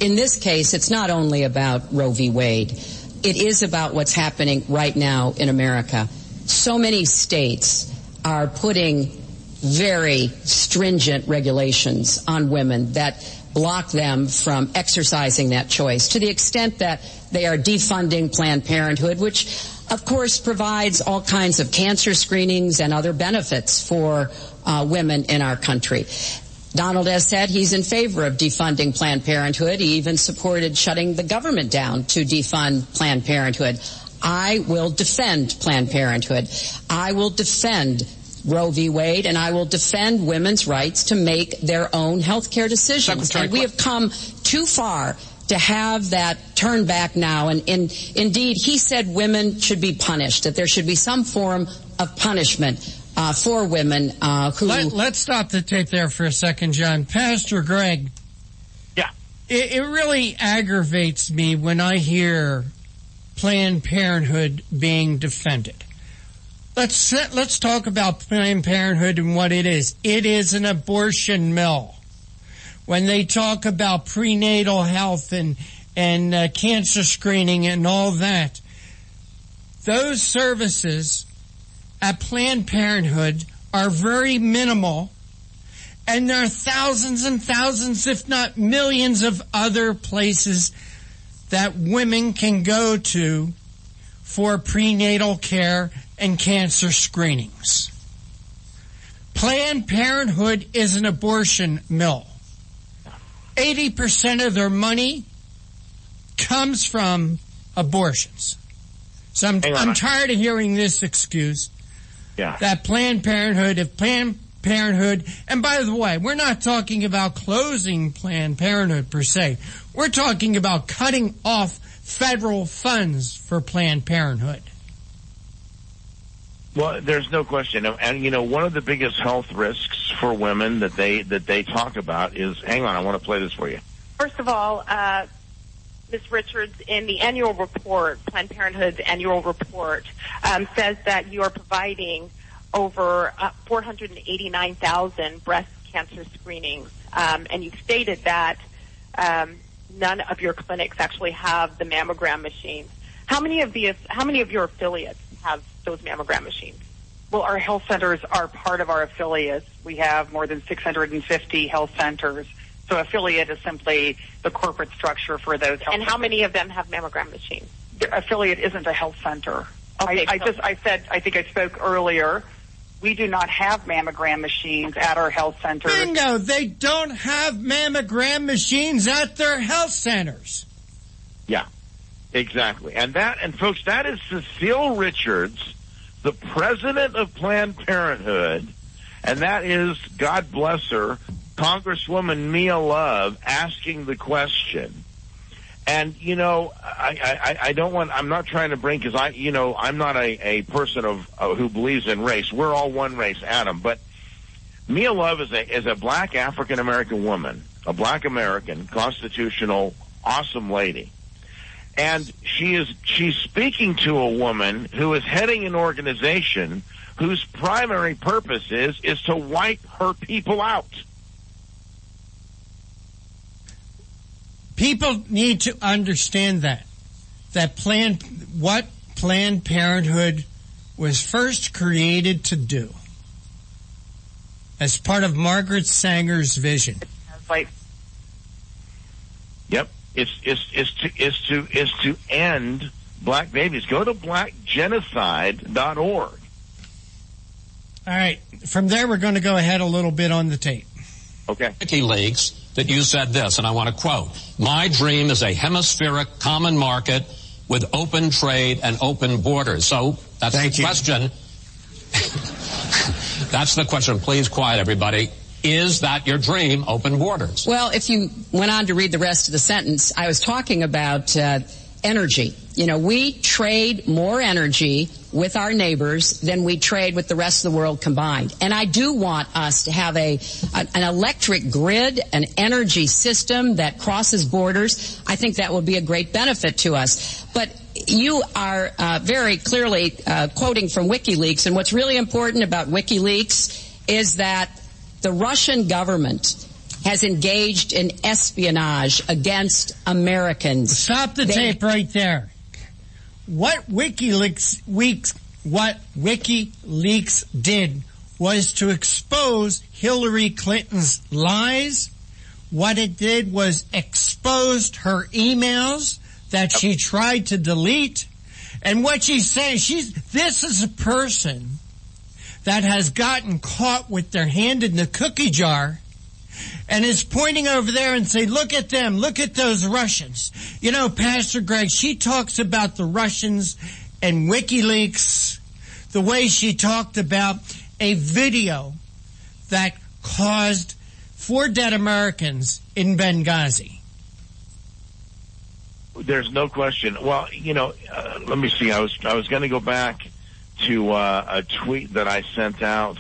[SPEAKER 15] in this case, it's not only about Roe v. Wade. It is about what's happening right now in America. So many states are putting very stringent regulations on women that block them from exercising that choice, to the extent that they are defunding Planned Parenthood, which, of course, provides all kinds of cancer screenings and other benefits for women in our country. Donald has said he's in favor of defunding Planned Parenthood. He even supported shutting the government down to defund Planned Parenthood. I will defend Planned Parenthood. I will defend Roe v. Wade, and I will defend women's rights to make their own health care decisions. And we have come too far to have that turned back now. And indeed, he said women should be punished, that there should be some form of punishment for women who...
[SPEAKER 12] Let's stop the tape there for a second, John. Pastor Greg.
[SPEAKER 16] Yeah.
[SPEAKER 12] It really aggravates me when I hear Planned Parenthood being defended. Let's talk about Planned Parenthood and what it is. It is an abortion mill. When they talk about prenatal health and cancer screening and all that, those services at Planned Parenthood are very minimal, and there are thousands and thousands, if not millions, of other places that women can go to for prenatal care and cancer screenings. Planned Parenthood is an abortion mill. 80% of their money comes from abortions. So I'm tired of hearing this excuse that Planned Parenthood, and by the way, we're not talking about closing Planned Parenthood per se. We're talking about cutting off federal funds for Planned Parenthood.
[SPEAKER 16] Well, there's no question. And, one of the biggest health risks for women that they talk about is, hang on, I want to play this for you.
[SPEAKER 3] First of all, Ms. Richards, in the annual report, Planned Parenthood's annual report, says that you are providing over 489,000 breast cancer screenings. And you've stated that none of your clinics actually have the mammogram machines. How many of your affiliates have those mammogram machines?
[SPEAKER 23] Well, our health centers are part of our affiliates. We have more than 650 health centers. So affiliate is simply the corporate structure for those health
[SPEAKER 3] And how many of them have mammogram machines?
[SPEAKER 23] The affiliate isn't a health center.
[SPEAKER 3] Okay,
[SPEAKER 23] I think I spoke earlier, we do not have mammogram machines at our health centers.
[SPEAKER 12] Bingo! They don't have mammogram machines at their health centers.
[SPEAKER 16] Yeah, exactly. And folks, that is Cecile Richards, the president of Planned Parenthood, and that is, God bless her, Congresswoman Mia Love asking the question. And, I'm not trying to bring, because I'm not a person who believes in race. We're all one race, Adam. But Mia Love is a black African-American woman, a black American, constitutional, awesome lady. And she's speaking to a woman who is heading an organization whose primary purpose is to wipe her people out.
[SPEAKER 12] People need to understand that what Planned Parenthood was first created to do as part of Margaret Sanger's vision.
[SPEAKER 16] Yep, is to end black babies. Go to blackgenocide.org.
[SPEAKER 12] All right, from there we're going to go ahead a little bit on the tape.
[SPEAKER 16] Okay.
[SPEAKER 14] WikiLeaks that you said this, and I want to quote, "My dream is a hemispheric common market with open trade and open borders." So that's the question. That's the question. Please quiet, everybody. Is that your dream, open borders?
[SPEAKER 15] Well, if you went on to read the rest of the sentence, I was talking about energy. You know, we trade more energy with our neighbors than we trade with the rest of the world combined. And I do want us to have an electric grid, an energy system that crosses borders. I think that will be a great benefit to us. But you are very clearly quoting from WikiLeaks, and what's really important about WikiLeaks is that the Russian government has engaged in espionage against Americans.
[SPEAKER 12] Stop the tape right there. What WikiLeaks did was to expose Hillary Clinton's lies. What it did was exposed her emails that she tried to delete. And what she's saying, this is a person that has gotten caught with their hand in the cookie jar and is pointing over there and say, look at them, look at those Russians. You know, Pastor Greg, she talks about the Russians and WikiLeaks the way she talked about a video that caused 4 dead Americans in Benghazi.
[SPEAKER 16] There's no question. Well, you know, let me see. I was going to go back to a tweet that I sent out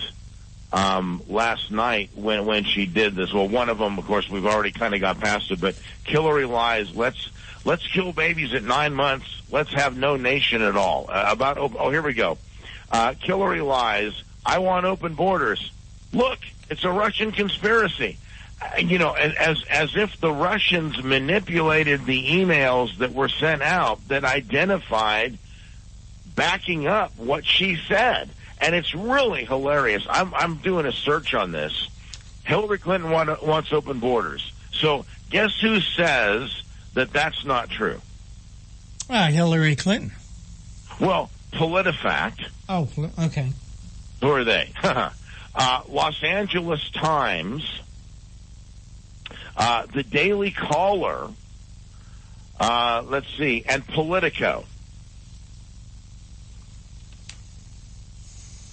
[SPEAKER 16] last night when she did this. Well, one of them, of course, we've already kind of got past it, but Hillary lies. Let's kill babies at 9 months. Let's have no nation at all. Here we go. Hillary lies. I want open borders. Look, it's a Russian conspiracy. You know, as if the Russians manipulated the emails that were sent out that identified backing up what she said. And it's really hilarious. I'm doing a search on this. Hillary Clinton wants open borders. So guess who says that that's not true?
[SPEAKER 12] Hillary Clinton.
[SPEAKER 16] Well, PolitiFact.
[SPEAKER 12] Oh, okay.
[SPEAKER 16] Who are they? Los Angeles Times, the Daily Caller, let's see, and Politico.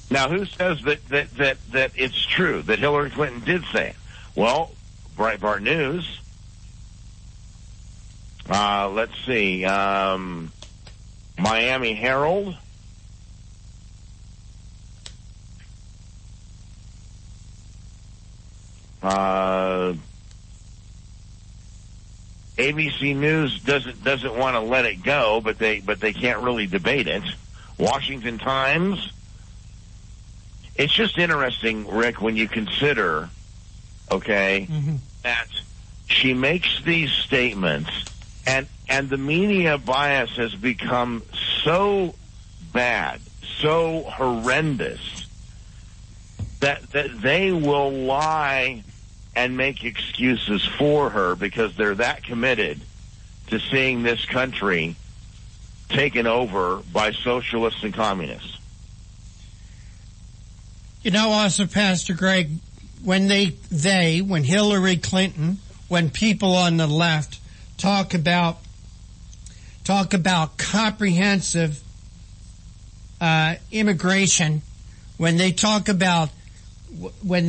[SPEAKER 16] Now, who says that it's true, that Hillary Clinton did say it? Well, Breitbart News. Let's see, Miami Herald. ABC News doesn't want to let it go, but they can't really debate it. Washington Times. It's just interesting, Rick, when you consider, that she makes these statements, and the media bias has become so bad, so horrendous, that they will lie and make excuses for her because they're that committed to seeing this country taken over by socialists and communists.
[SPEAKER 12] You know, also, Pastor Greg, when Hillary Clinton, when people on the left talk about comprehensive immigration, when they talk about what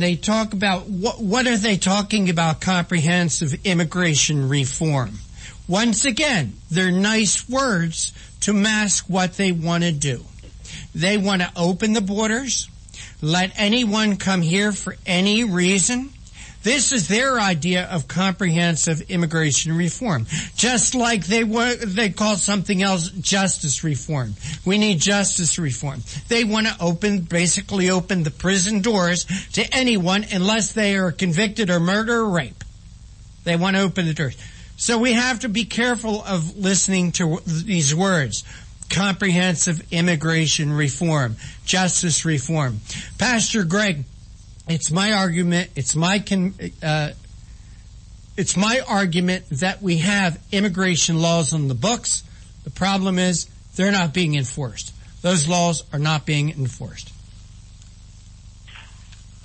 [SPEAKER 12] are they talking about? Comprehensive immigration reform. Once again, they're nice words to mask what they want to do. They want to open the borders, let anyone come here for any reason. This is their idea of comprehensive immigration reform. Just like they call something else justice reform. We need justice reform. They want to basically open the prison doors to anyone unless they are convicted of murder or rape. They want to open the doors. So we have to be careful of listening to these words. Comprehensive immigration reform, justice reform. Pastor Greg, it's my argument. It's my argument that we have immigration laws on the books. The problem is they're not being enforced. Those laws are not being enforced.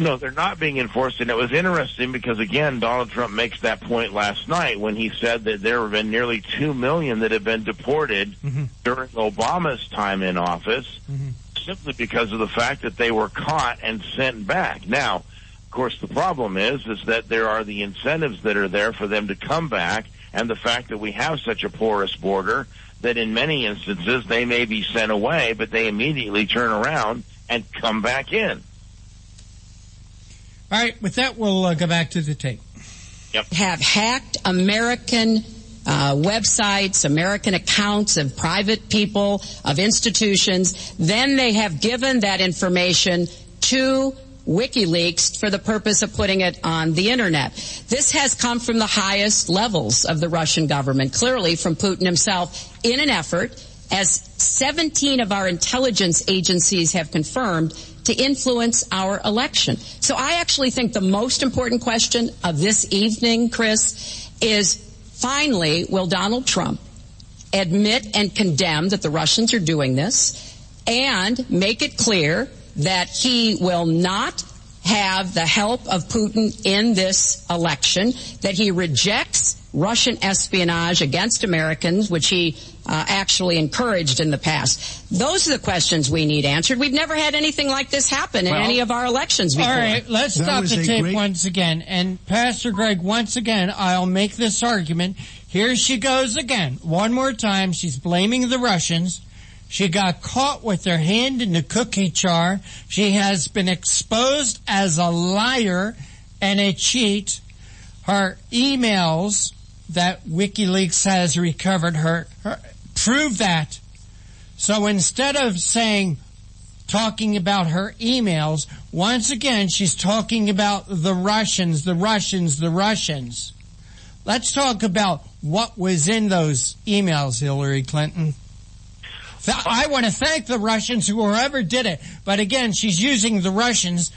[SPEAKER 16] No, they're not being enforced, and it was interesting because, again, Donald Trump makes that point last night when he said that there have been nearly 2 million that have been deported during Obama's time in office simply because of the fact that they were caught and sent back. Now, of course, the problem is that there are the incentives that are there for them to come back, and the fact that we have such a porous border that in many instances they may be sent away, but they immediately turn around and come back in.
[SPEAKER 12] All right, with that, we'll go back to the tape.
[SPEAKER 16] Yep.
[SPEAKER 15] Have hacked American websites, American accounts of private people, of institutions. Then they have given that information to WikiLeaks for the purpose of putting it on the internet. This has come from the highest levels of the Russian government, clearly from Putin himself, in an effort, as 17 of our intelligence agencies have confirmed, to influence our election. So I actually think the most important question of this evening, Chris, is finally, will Donald Trump admit and condemn that the Russians are doing this and make it clear that he will not have the help of Putin in this election, that he rejects Russian espionage against Americans, which he actually encouraged in the past. Those are the questions we need answered. We've never had anything like this happen in any of our elections before.
[SPEAKER 12] All right, let's stop the tape once again. And Pastor Greg, once again, I'll make this argument. Here she goes again. One more time, she's blaming the Russians. She got caught with her hand in the cookie jar. She has been exposed as a liar and a cheat. Her emails that WikiLeaks has recovered her prove that. So instead of talking about her emails, once again she's talking about the Russians. Let's talk about what was in those emails, Hillary Clinton. I want to thank the Russians, whoever did it. But again, she's using the Russians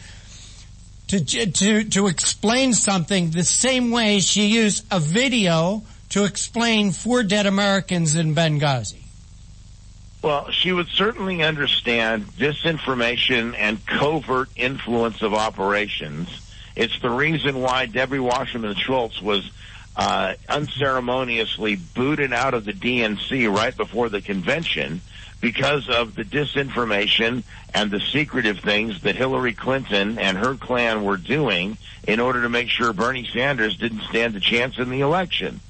[SPEAKER 12] to explain something the same way she used a video to explain 4 dead Americans in Benghazi.
[SPEAKER 16] Well, she would certainly understand disinformation and covert influence of operations. It's the reason why Debbie Wasserman Schultz was unceremoniously booted out of the DNC right before the convention, because of the disinformation and the secretive things that Hillary Clinton and her clan were doing in order to make sure Bernie Sanders didn't stand a chance in the election.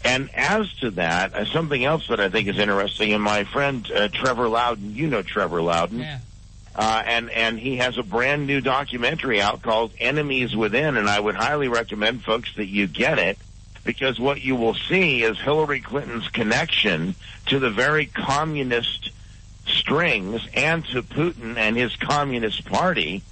[SPEAKER 16] And as to that, something else that I think is interesting, and my friend Trevor Loudon, you know Trevor Loudon,
[SPEAKER 12] yeah.
[SPEAKER 16] And he has a brand new documentary out called Enemies Within, and I would highly recommend folks that you get it, because what you will see is Hillary Clinton's connection to the very communist strings and to Putin and his Communist Party,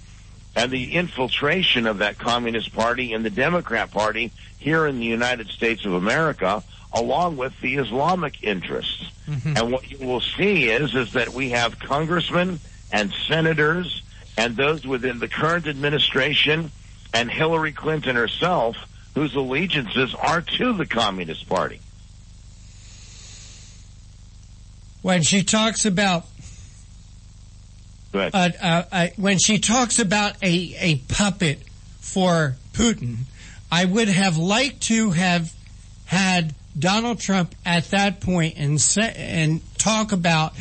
[SPEAKER 16] and the infiltration of that Communist Party in the Democrat Party here in the United States of America, along with the Islamic interests. Mm-hmm. And what you will see is that we have congressmen and senators and those within the current administration and Hillary Clinton herself whose allegiances are to the Communist Party.
[SPEAKER 12] When she talks about when she talks about a puppet for Putin, I would have liked to have had Donald Trump at that point and talk about,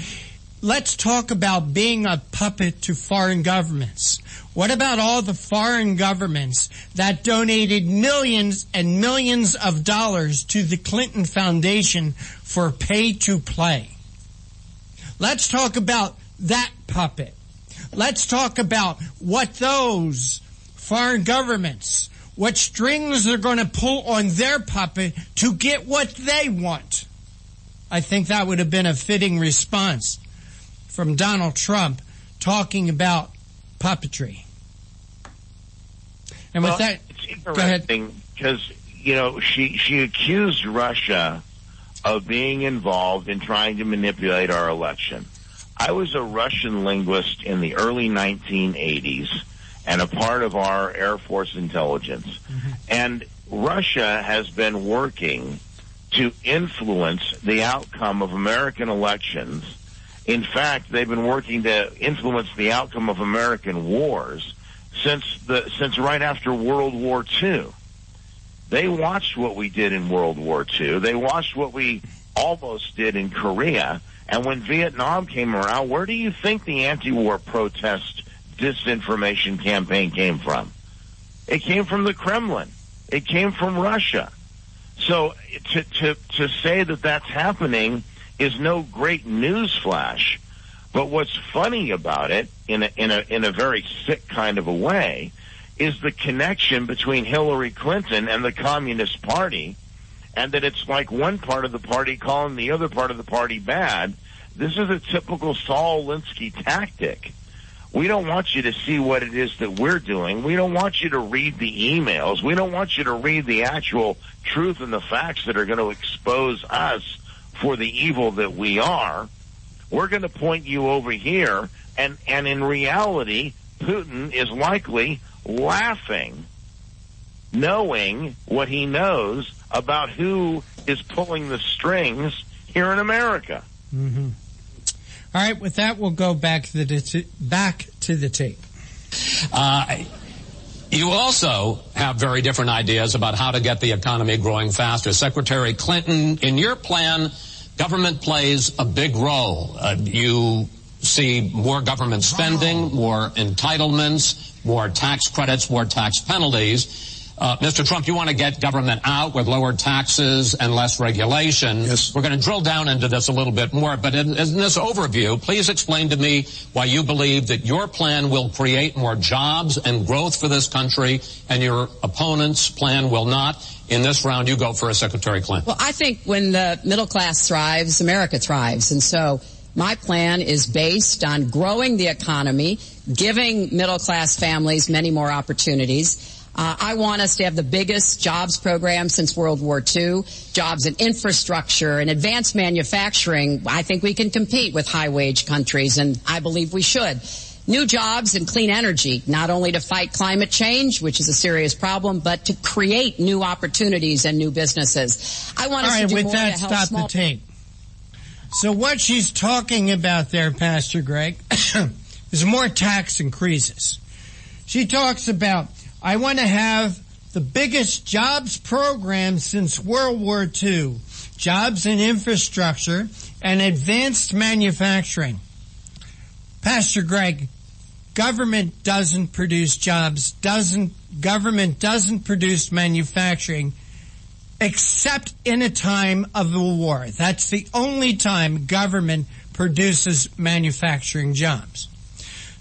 [SPEAKER 12] let's talk about being a puppet to foreign governments. What about all the foreign governments that donated millions and millions of dollars to the Clinton Foundation for pay to play? Let's talk about that puppet. Let's talk about what those foreign governments, what strings they're going to pull on their puppet to get what they want. I think that would have been a fitting response from Donald Trump talking about puppetry. And with that,
[SPEAKER 16] it's interesting because, you know, she accused Russia of being involved in trying to manipulate our election. I was a Russian linguist in the early 1980s and a part of our Air Force intelligence. Mm-hmm. And Russia has been working to influence the outcome of American elections. In fact, they've been working to influence the outcome of American wars. since right after World War II. They watched what we did in World War II. They watched what we almost did in Korea. And when Vietnam came around, where do you think the anti-war protest disinformation campaign came from? It came from the Kremlin. It came from Russia. So to say that that's happening is no great news flash. But what's funny about it, in a very sick kind of a way, is the connection between Hillary Clinton and the Communist Party, and that it's like one part of the party calling the other part of the party bad. This is a typical Saul Alinsky tactic. We don't want you to see what it is that we're doing. We don't want you to read the emails. We don't want you to read the actual truth and the facts that are going to expose us for the evil that we are. We're going to point you over here, and in reality, Putin is likely laughing, knowing what he knows about who is pulling the strings here in America.
[SPEAKER 12] Mm-hmm. All right, with that, we'll go back to the tape.
[SPEAKER 14] You also have very different ideas about how to get the economy growing faster. Secretary Clinton, in your plan, government plays a big role. You see more government spending, more entitlements, more tax credits, more tax penalties. Mr. Trump, you want to get government out with lower taxes and less regulation.
[SPEAKER 11] Yes.
[SPEAKER 14] We're going to drill down into this a little bit more, but in this overview, please explain to me why you believe that your plan will create more jobs and growth for this country and your opponent's plan will not. In this round, you go first, Secretary Clinton.
[SPEAKER 15] Well, I think when the middle class thrives, America thrives. And so my plan is based on growing the economy, giving middle class families many more opportunities. I want us to have the biggest jobs program since World War II, jobs in infrastructure and advanced manufacturing. I think we can compete with high-wage countries, and I believe we should. New jobs in clean energy, not only to fight climate change, which is a serious problem, but to create new opportunities and new businesses. I want us to do more to help small... All right, with that, stop the tape.
[SPEAKER 12] So what she's talking about there, Pastor Greg, is more tax increases. She talks about, I want to have the biggest jobs program since World War II, jobs in infrastructure and advanced manufacturing. Pastor Greg, government doesn't produce jobs, government doesn't produce manufacturing except in a time of a war. That's the only time government produces manufacturing jobs.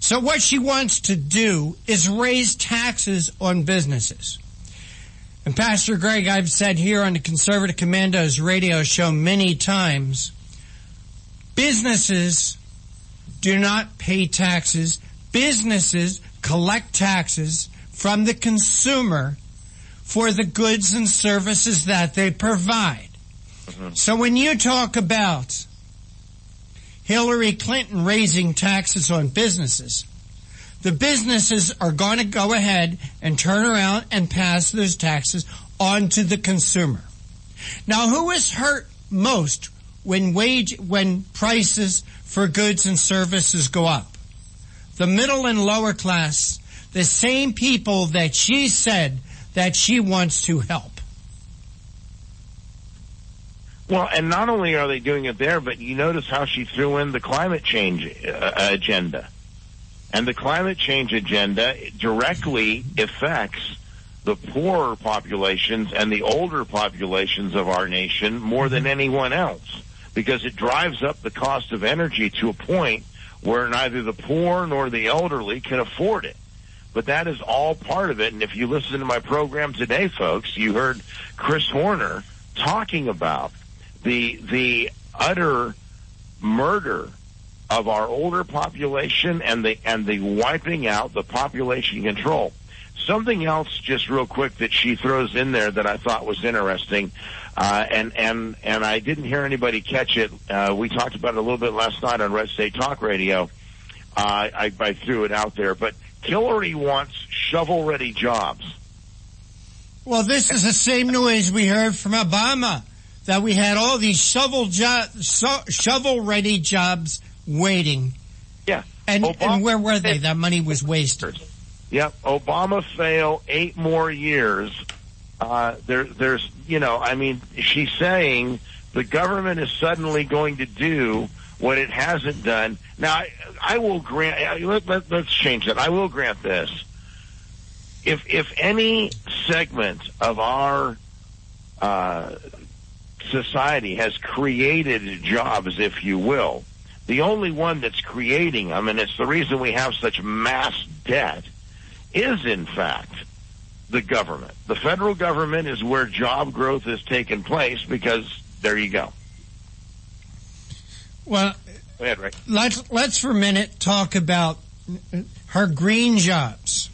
[SPEAKER 12] So what she wants to do is raise taxes on businesses. And Pastor Greg, I've said here on the Conservative Commando's radio show many times, businesses do not pay taxes. Businesses collect taxes from the consumer for the goods and services that they provide. Mm-hmm. So when you talk about Hillary Clinton raising taxes on businesses, the businesses are going to go ahead and turn around and pass those taxes on to the consumer. Now, who is hurt most when prices for goods and services go up? The middle and lower class, the same people that she said that she wants to help.
[SPEAKER 16] Well, and not only are they doing it there, but you notice how she threw in the climate change agenda. And the climate change agenda directly affects the poorer populations and the older populations of our nation more than anyone else, because it drives up the cost of energy to a point where neither the poor nor the elderly can afford it. But that is all part of it. And if you listen to my program today, folks, you heard Chris Horner talking about the utter murder of our older population and the wiping out the population control. Something else, just real quick, that she throws in there that I thought was interesting, and I didn't hear anybody catch it. We talked about it a little bit last night on Red State Talk Radio. I threw it out there, but Hillary wants shovel-ready jobs.
[SPEAKER 12] Well, this is the same noise we heard from Obama, that we had all these shovel-ready jobs waiting.
[SPEAKER 16] Yeah.
[SPEAKER 12] And where were they? That money was wasted.
[SPEAKER 16] Yep. Obama fail 8 more years. There's, she's saying the government is suddenly going to do what it hasn't done. Now, I will grant, let's change that. I will grant this. If any segment of our society has created jobs, if you will, the only one that's creating them, and it's the reason we have such mass debt, is in fact the government. The federal government is where job growth has taken place because there you go.
[SPEAKER 12] Well,
[SPEAKER 16] go ahead, Ray.
[SPEAKER 12] Let's for a minute talk about her green jobs.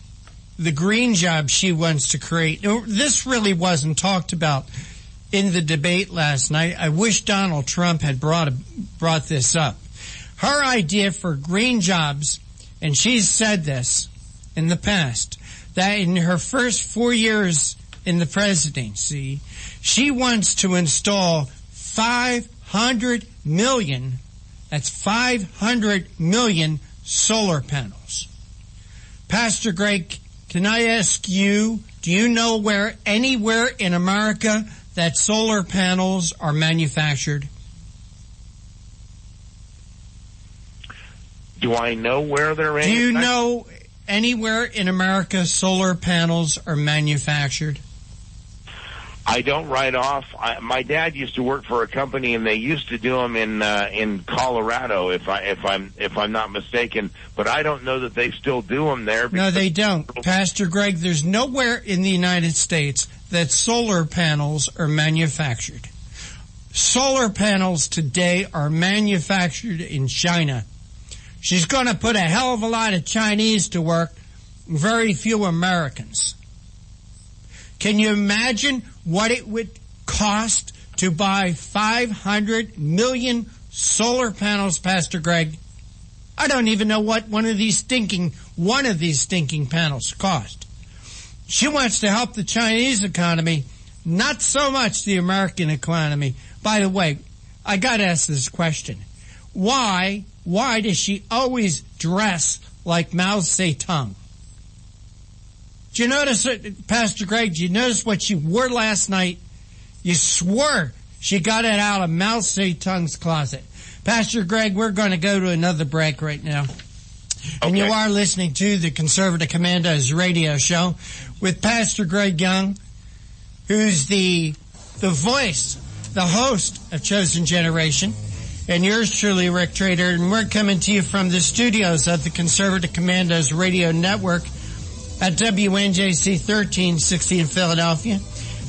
[SPEAKER 12] The green jobs she wants to create. This really wasn't talked about in the debate last night. I wish Donald Trump had brought this up. Her idea for green jobs, and she's said this in the past, that in her first 4 years in the presidency, she wants to install 500 million, that's 500 million solar panels. Pastor Greg, can I ask you, do you know where anywhere in America that solar panels are manufactured?
[SPEAKER 16] Do I know where they're manufactured?
[SPEAKER 12] Do you know anywhere in America solar panels are manufactured?
[SPEAKER 16] I don't right off. My dad used to work for a company, and they used to do them in Colorado, if I'm not mistaken. But I don't know that they still do them there.
[SPEAKER 12] No, they don't, Pastor Greg. There's nowhere in the United States that solar panels are manufactured. Solar panels today are manufactured in China. She's going to put a hell of a lot of Chinese to work, very few Americans. Can you imagine what it would cost to buy 500 million solar panels, Pastor Greg? I don't even know what one of these stinking panels cost. She wants to help the Chinese economy, not so much the American economy. By the way, I got to ask this question. Why does she always dress like Mao Zedong? Did you notice it, Pastor Greg? Did you notice what she wore last night? You swore she got it out of Mao Zedong's closet. Pastor Greg, we're going to go to another break right now. Okay. And you are listening to the Conservative Commandos radio show with Pastor Greg Young, who's the voice, the host of Chosen Generation, and yours truly, Rick Trader. And we're coming to you from the studios of the Conservative Commandos radio network at WNJC 1360 in Philadelphia,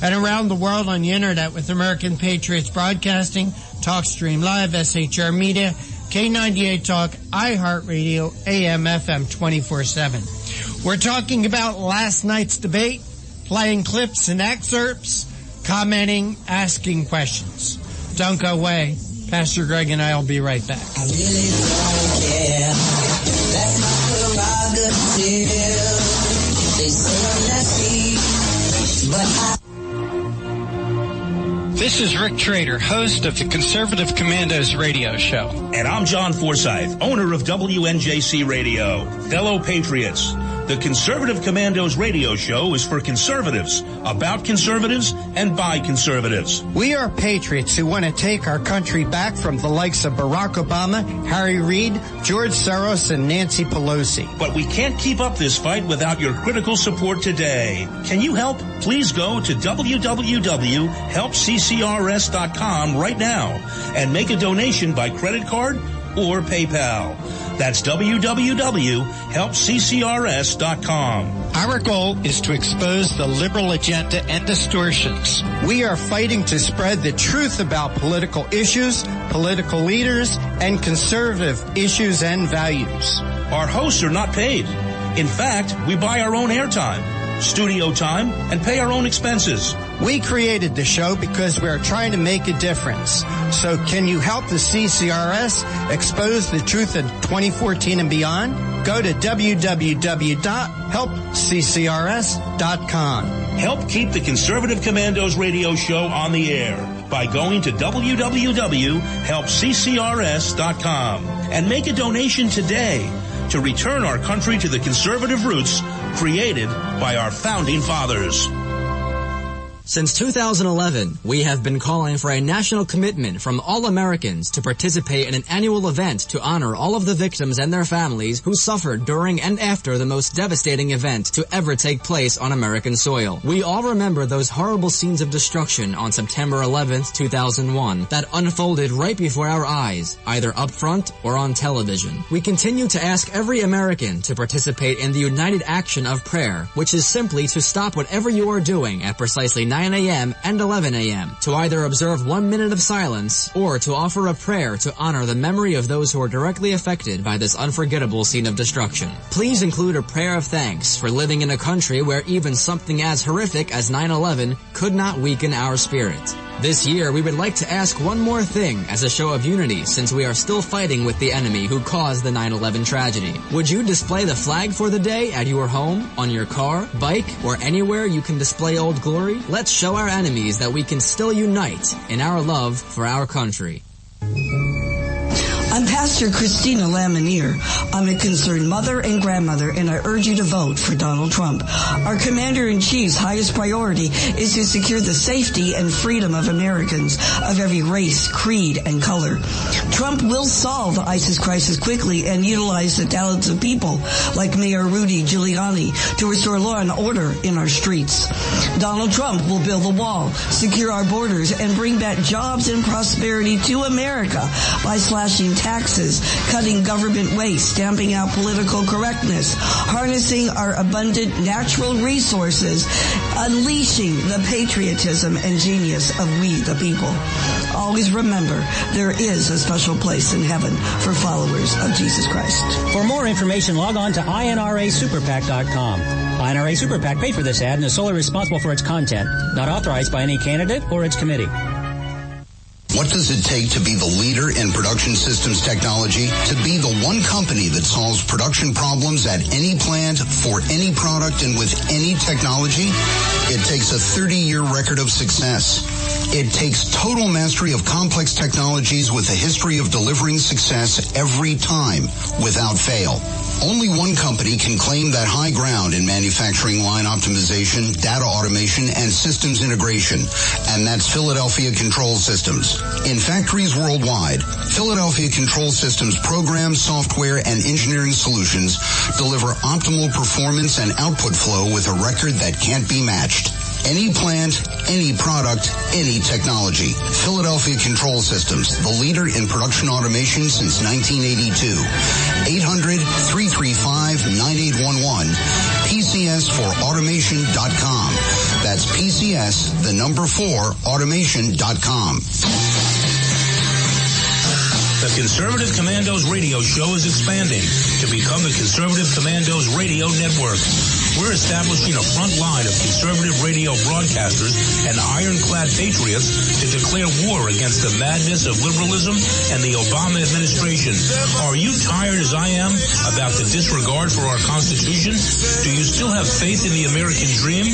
[SPEAKER 12] and around the world on the internet with American Patriots Broadcasting, TalkStream Live, SHR Media, K98 Talk, iHeartRadio, AM, FM 24/7. We're talking about last night's debate, playing clips and excerpts, commenting, asking questions. Don't go away. Pastor Greg and I will be right back.
[SPEAKER 17] I really don't care. That's my prerogative. They say I'm nasty, but
[SPEAKER 18] This is Rick Trader, host of the Conservative Commandos radio show.
[SPEAKER 10] And I'm John Forsyth, owner of WNJC Radio. Fellow patriots, the Conservative Commandos radio show is for conservatives, about conservatives, and by conservatives.
[SPEAKER 18] We are patriots who want to take our country back from the likes of Barack Obama, Harry Reid, George Soros, and Nancy Pelosi.
[SPEAKER 10] But we can't keep up this fight without your critical support today. Can you help? Please go to www.helpccrs.com right now and make a donation by credit card or PayPal. That's www.helpccrs.com.
[SPEAKER 18] Our goal is to expose the liberal agenda and distortions. We are fighting to spread the truth about political issues, political leaders, and conservative issues and values.
[SPEAKER 10] Our hosts are not paid. In fact, we buy our own airtime, studio time, and pay our own expenses.
[SPEAKER 18] We created the show because we are trying to make a difference. So can you help the CCRS expose the truth in 2014 and beyond? Go to www.helpccrs.com.
[SPEAKER 10] Help keep the Conservative Commandos radio show on the air by going to www.helpccrs.com and make a donation today. to return our country to the conservative roots created by our founding fathers.
[SPEAKER 19] Since 2011, we have been calling for a national commitment from all Americans to participate in an annual event to honor all of the victims and their families who suffered during and after the most devastating event to ever take place on American soil. We all remember those horrible scenes of destruction on September 11th, 2001 that unfolded right before our eyes, either up front or on television. We continue to ask every American to participate in the united action of prayer, which is simply to stop whatever you are doing at precisely 9 a.m. and 11 a.m. to either observe 1 minute of silence or to offer a prayer to honor the memory of those who are directly affected by this unforgettable scene of destruction. Please include a prayer of thanks for living in a country where even something as horrific as 9/11 could not weaken our spirit. This year, we would like to ask one more thing as a show of unity since we are still fighting with the enemy who caused the 9/11 tragedy. Would you display the flag for the day at your home, on your car, bike, or anywhere you can display Old Glory? Let's show our enemies that we can still unite in our love for our country.
[SPEAKER 20] I'm Pastor Christina Lamanier. I'm a concerned mother and grandmother, and I urge you to vote for Donald Trump. Our Commander-in-Chief's highest priority is to secure the safety and freedom of Americans of every race, creed, and color. Trump will solve the ISIS crisis quickly and utilize the talents of people like Mayor Rudy Giuliani to restore law and order in our streets. Donald Trump will build the wall, secure our borders, and bring back jobs and prosperity to America by slashing taxes, cutting government waste, stamping out political correctness, harnessing our abundant natural resources, unleashing the patriotism and genius of we the people. Always remember, there is a special place in heaven for followers of Jesus Christ.
[SPEAKER 21] For more information, log on to INRASuperPAC.com. INRA Super PAC paid for this ad and is solely responsible for its content, not authorized by any candidate or its committee.
[SPEAKER 22] What does it take to be the leader in production systems technology? To be the one company that solves production problems at any plant, for any product, and with any technology? It takes a 30-year record of success. It takes total mastery of complex technologies with a history of delivering success every time, without fail. Only one company can claim that high ground in manufacturing line optimization, data automation, and systems integration, and that's Philadelphia Control Systems. In factories worldwide, Philadelphia Control Systems programs, software, and engineering solutions deliver optimal performance and output flow with a record that can't be matched. Any plant, any product, any technology. Philadelphia Control Systems, the leader in production automation since 1982. 800-335-9811. PCS4automation.com. That's PCS, the number 4, automation.com.
[SPEAKER 10] The Conservative Commandos radio show is expanding to become the Conservative Commandos radio network. We're establishing a front line of conservative radio broadcasters and ironclad patriots to declare war against the madness of liberalism and the Obama administration. Are you tired, as I am, about the disregard for our Constitution? Do you still have faith in the American dream?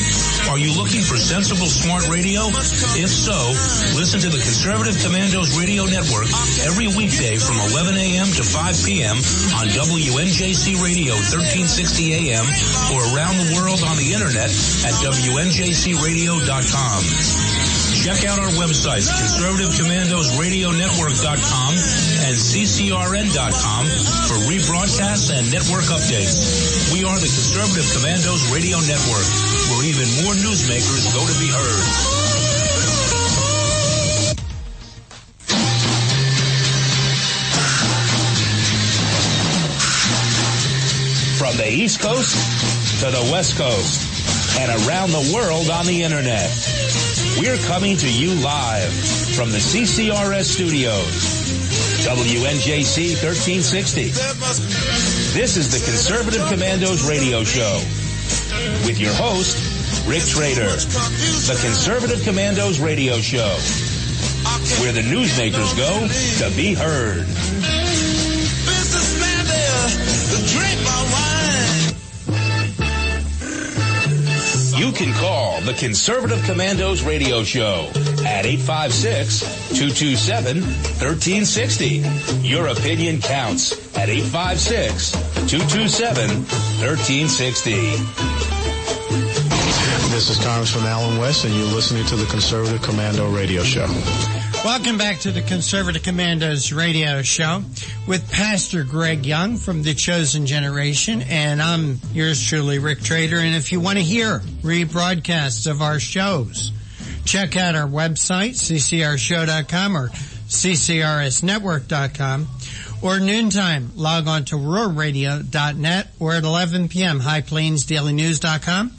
[SPEAKER 10] Are you looking for sensible, smart radio? If so, listen to the Conservative Commandos radio network every weekday from 11 a.m. to 5 p.m. on WNJC Radio 1360 a.m. or around the world on the internet at WNJCradio.com. Check out our websites, ConservativeCommandosRadioNetwork.com and CCRN.com for rebroadcasts and network updates. We are the Conservative Commandos Radio Network, where even more newsmakers go to be heard. From the East Coast to the West Coast and around the world on the internet, we're coming to you live from the CCRS studios, WNJC 1360. This is the Conservative Commandos radio show with your host, Rick Trader. The Conservative Commandos radio show, where the newsmakers go to be heard. You can call the Conservative Commandos radio show at 856-227-1360. Your opinion counts at 856 227-1360.
[SPEAKER 1] This is Congressman Alan West, and you're listening to the Conservative Commando radio show.
[SPEAKER 12] Welcome back to the Conservative Commandos radio show with Pastor Greg Young from The Chosen Generation, and I'm yours truly, Rick Trader. And if you want to hear rebroadcasts of our shows, check out our website, ccrshow.com or ccrsnetwork.com, or noontime, log on to ruralradio.net, or at 11 p.m., highplainsdailynews.com,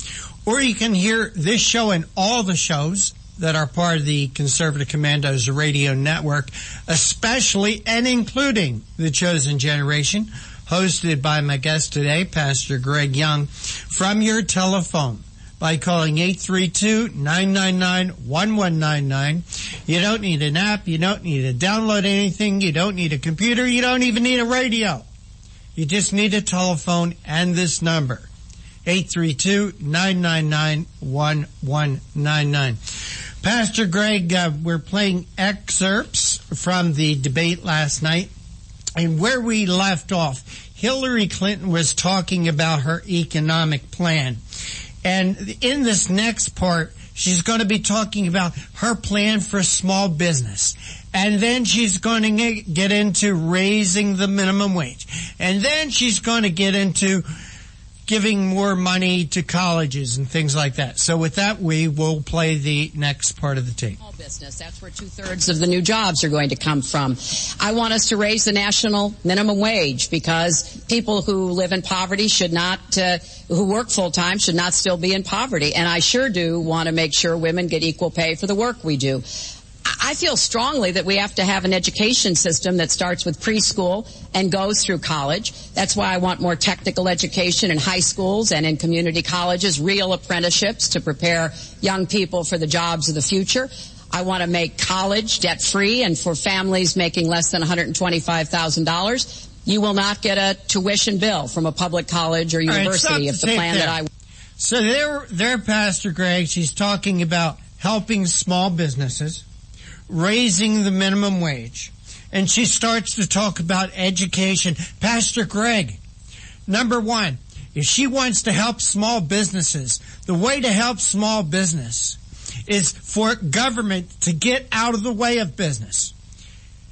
[SPEAKER 12] or you can hear this show and all the shows that are part of the Conservative Commandos radio network, especially and including The Chosen Generation, hosted by my guest today, Pastor Greg Young, from your telephone by calling 832-999-1199. You don't need an app. You don't need to download anything. You don't need a computer. You don't even need a radio. You just need a telephone and this number, 832-999-1199. Pastor Greg, we're playing excerpts from the debate last night, and where we left off, Hillary Clinton was talking about her economic plan. And in this next part, she's going to be talking about her plan for small business. And then she's going to get into raising the minimum wage. And then she's going to get into giving more money to colleges and things like that. So with that, we will play the next part of the tape.
[SPEAKER 15] Small business, that's where 2/3 of the new jobs are going to come from. I want us to raise the national minimum wage because people who live in poverty should not, who work full time should not still be in poverty. And I sure do want to make sure women get equal pay for the work we do. I feel strongly that we have to have an education system that starts with preschool and goes through college. That's why I want more technical education in high schools and in community colleges, real apprenticeships to prepare young people for the jobs of the future. I want to make college debt-free, and for families making less than $125,000, you will not get a tuition bill from a public college or university if the plan that I...
[SPEAKER 12] So there, Pastor Greg, she's talking about helping small businesses, raising the minimum wage, and she starts to talk about education. Pastor Greg, number one, if she wants to help small businesses, the way to help small business is for government to get out of the way of business.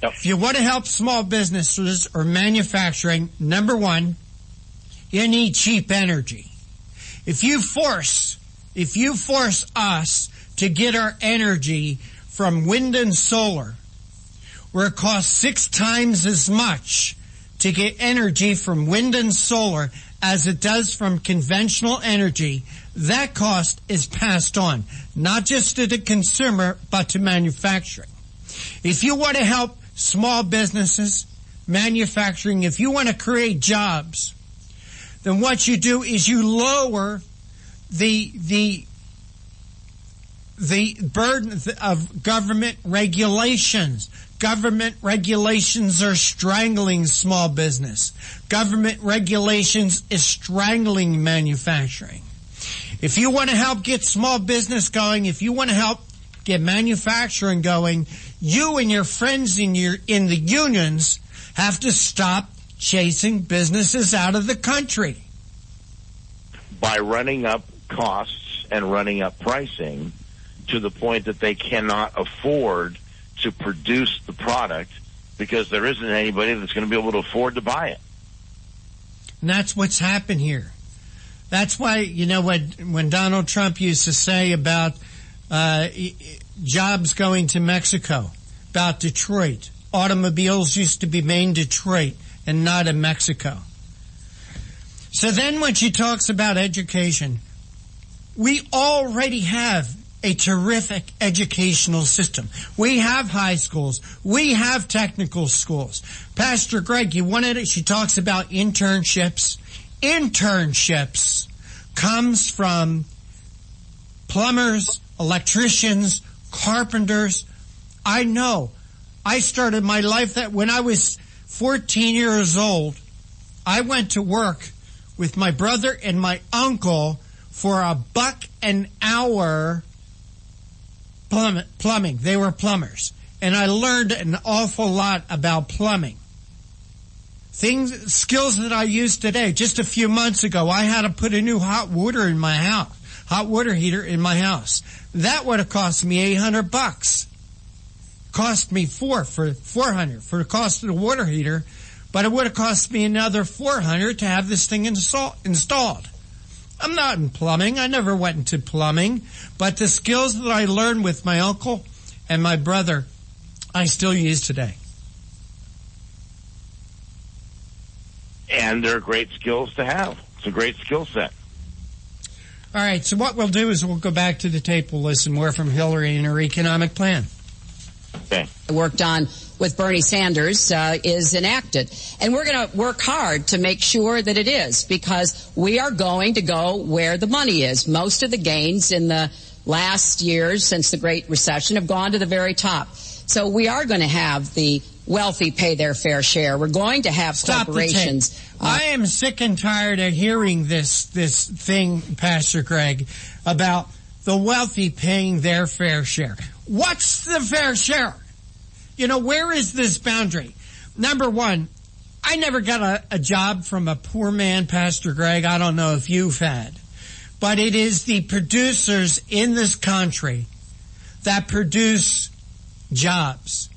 [SPEAKER 12] Yep. If you want to help small businesses or manufacturing, number one, you need cheap energy. If you force us to get our energy from wind and solar, where it costs 6 times as much to get energy from wind and solar as it does from conventional energy, that cost is passed on, not just to the consumer, but to manufacturing. If you want to help small businesses, manufacturing, if you want to create jobs, then what you do is you lower the burden of government regulations. Government regulations are strangling small business. Government regulations is strangling manufacturing. If you want to help get small business going, if you want to help get manufacturing going, you and your friends in the unions have to stop chasing businesses out of the country.
[SPEAKER 16] By running up costs and running up pricing to the point that they cannot afford to produce the product because there isn't anybody that's going to be able to afford to buy it.
[SPEAKER 12] And that's what's happened here. That's why, when Donald Trump used to say about jobs going to Mexico, about Detroit, automobiles used to be made in Detroit and not in Mexico. So then when she talks about education, we already have a terrific educational system. We have high schools. We have technical schools. Pastor Greg, she talks about internships. Internships comes from plumbers, electricians, carpenters. I know. I started my life that when I was 14 years old, I went to work with my brother and my uncle for $1 an hour plumbing. They were plumbers. And I learned an awful lot about plumbing. skills that I use today. Just a few months ago, I had to put a new hot water heater in my house. That would have cost me $800. Cost me $400 for the cost of the water heater, but it would have cost me another $400 to have this thing installed. I'm not in plumbing. I never went into plumbing, but the skills that I learned with my uncle and my brother, I still use today.
[SPEAKER 16] And they're great skills to have. It's a great skill set.
[SPEAKER 12] All right, so what we'll do is we'll go back to the tape. We'll listen more from Hillary and her economic plan.
[SPEAKER 16] Okay.
[SPEAKER 15] Worked on with Bernie Sanders is enacted. And we're going to work hard to make sure that it is, because we are going to go where the money is. Most of the gains in the last years since the Great Recession have gone to the very top. So we are going to have the wealthy pay their fair share. We're going to have corporations.
[SPEAKER 12] I am sick and tired of hearing this thing, Pastor Greg, about the wealthy paying their fair share. What's the fair share? You know, where is this boundary? Number one, I never got a job from a poor man, Pastor Greg. I don't know if you've had. But it is the producers in this country that produce jobs.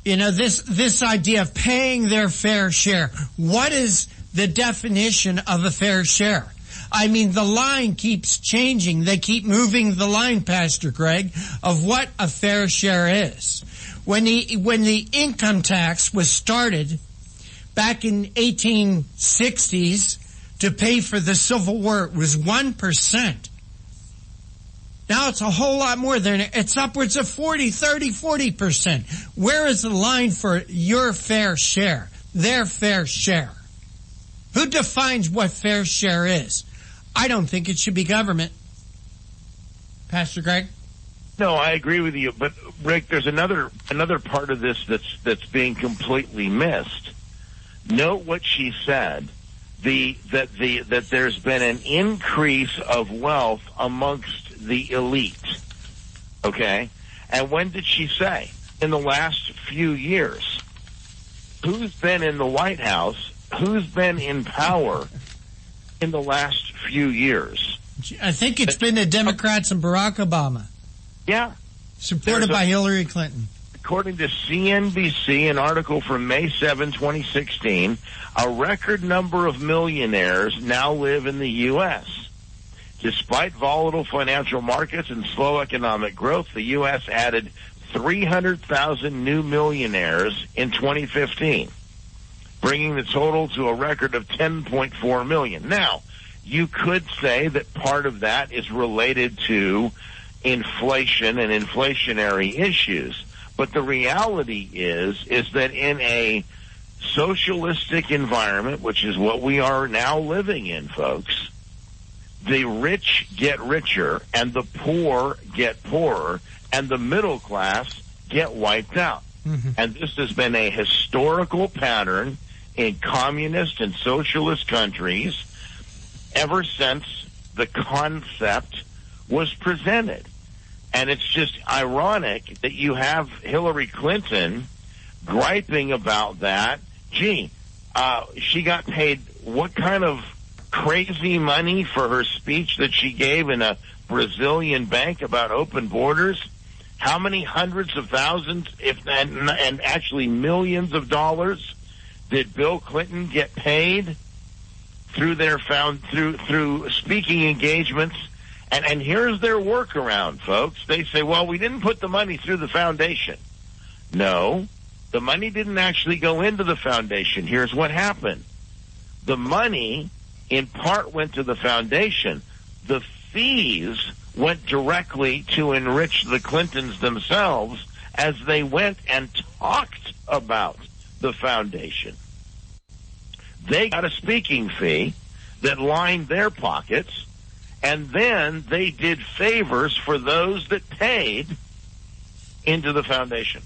[SPEAKER 12] You know, this idea of paying their fair share. What is the definition of a fair share? I mean, the line keeps changing. They keep moving the line, Pastor Greg, of what a fair share is. When the income tax was started back in 1860s to pay for the Civil War, it was 1%. Now it's a whole lot more than it's upwards of 40%. Where is the line for your fair share, their fair share? Who defines what fair share is? I don't think it should be government. Pastor Greg?
[SPEAKER 16] No, I agree with you, but Rick, there's another part of this that's being completely missed. Note what she said. That there's been an increase of wealth amongst the elite. Okay? And when did she say? In the last few years. Who's been in the White House? Who's been in power in the last few years?
[SPEAKER 12] I think it's been the Democrats and Barack Obama.
[SPEAKER 16] Yeah.
[SPEAKER 12] Supported by Hillary Clinton.
[SPEAKER 16] According to CNBC, an article from May 7, 2016, a record number of millionaires now live in the U.S. Despite volatile financial markets and slow economic growth, the U.S. added 300,000 new millionaires in 2015, bringing the total to a record of 10.4 million. Now, you could say that part of that is related to inflation and inflationary issues. But the reality is that in a socialistic environment, which is what we are now living in, folks, the rich get richer and the poor get poorer and the middle class get wiped out. Mm-hmm. And this has been a historical pattern in communist and socialist countries ever since the concept was presented. And it's just ironic that you have Hillary Clinton griping about that. Gee, she got paid what kind of crazy money for her speech that she gave in a Brazilian bank about open borders? How many hundreds of thousands, and actually millions of dollars, did Bill Clinton get paid through through speaking engagements? And here's their workaround, folks. They say, well, we didn't put the money through the foundation. No, the money didn't actually go into the foundation. Here's what happened. The money, in part, went to the foundation. The fees went directly to enrich the Clintons themselves as they went and talked about the foundation. They got a speaking fee that lined their pockets, and then they did favors for those that paid into the foundation.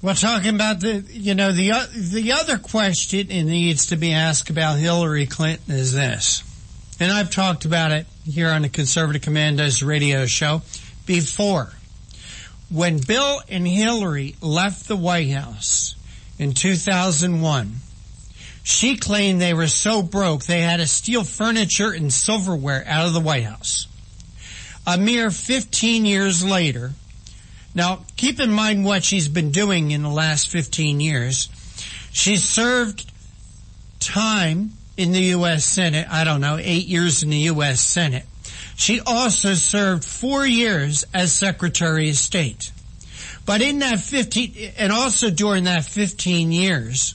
[SPEAKER 12] Well, talking about the other question it needs to be asked about Hillary Clinton is this, and I've talked about it here on the Conservative Commandos radio show before. When Bill and Hillary left the White House, in 2001. She claimed they were so broke they had to steal furniture and silverware out of the White House. A mere 15 years later, now keep in mind what she's been doing in the last 15 years. She served time in the U.S. Senate, 8 years in the U.S. Senate. She also served 4 years as Secretary of State. But in that 15, and also during that 15 years,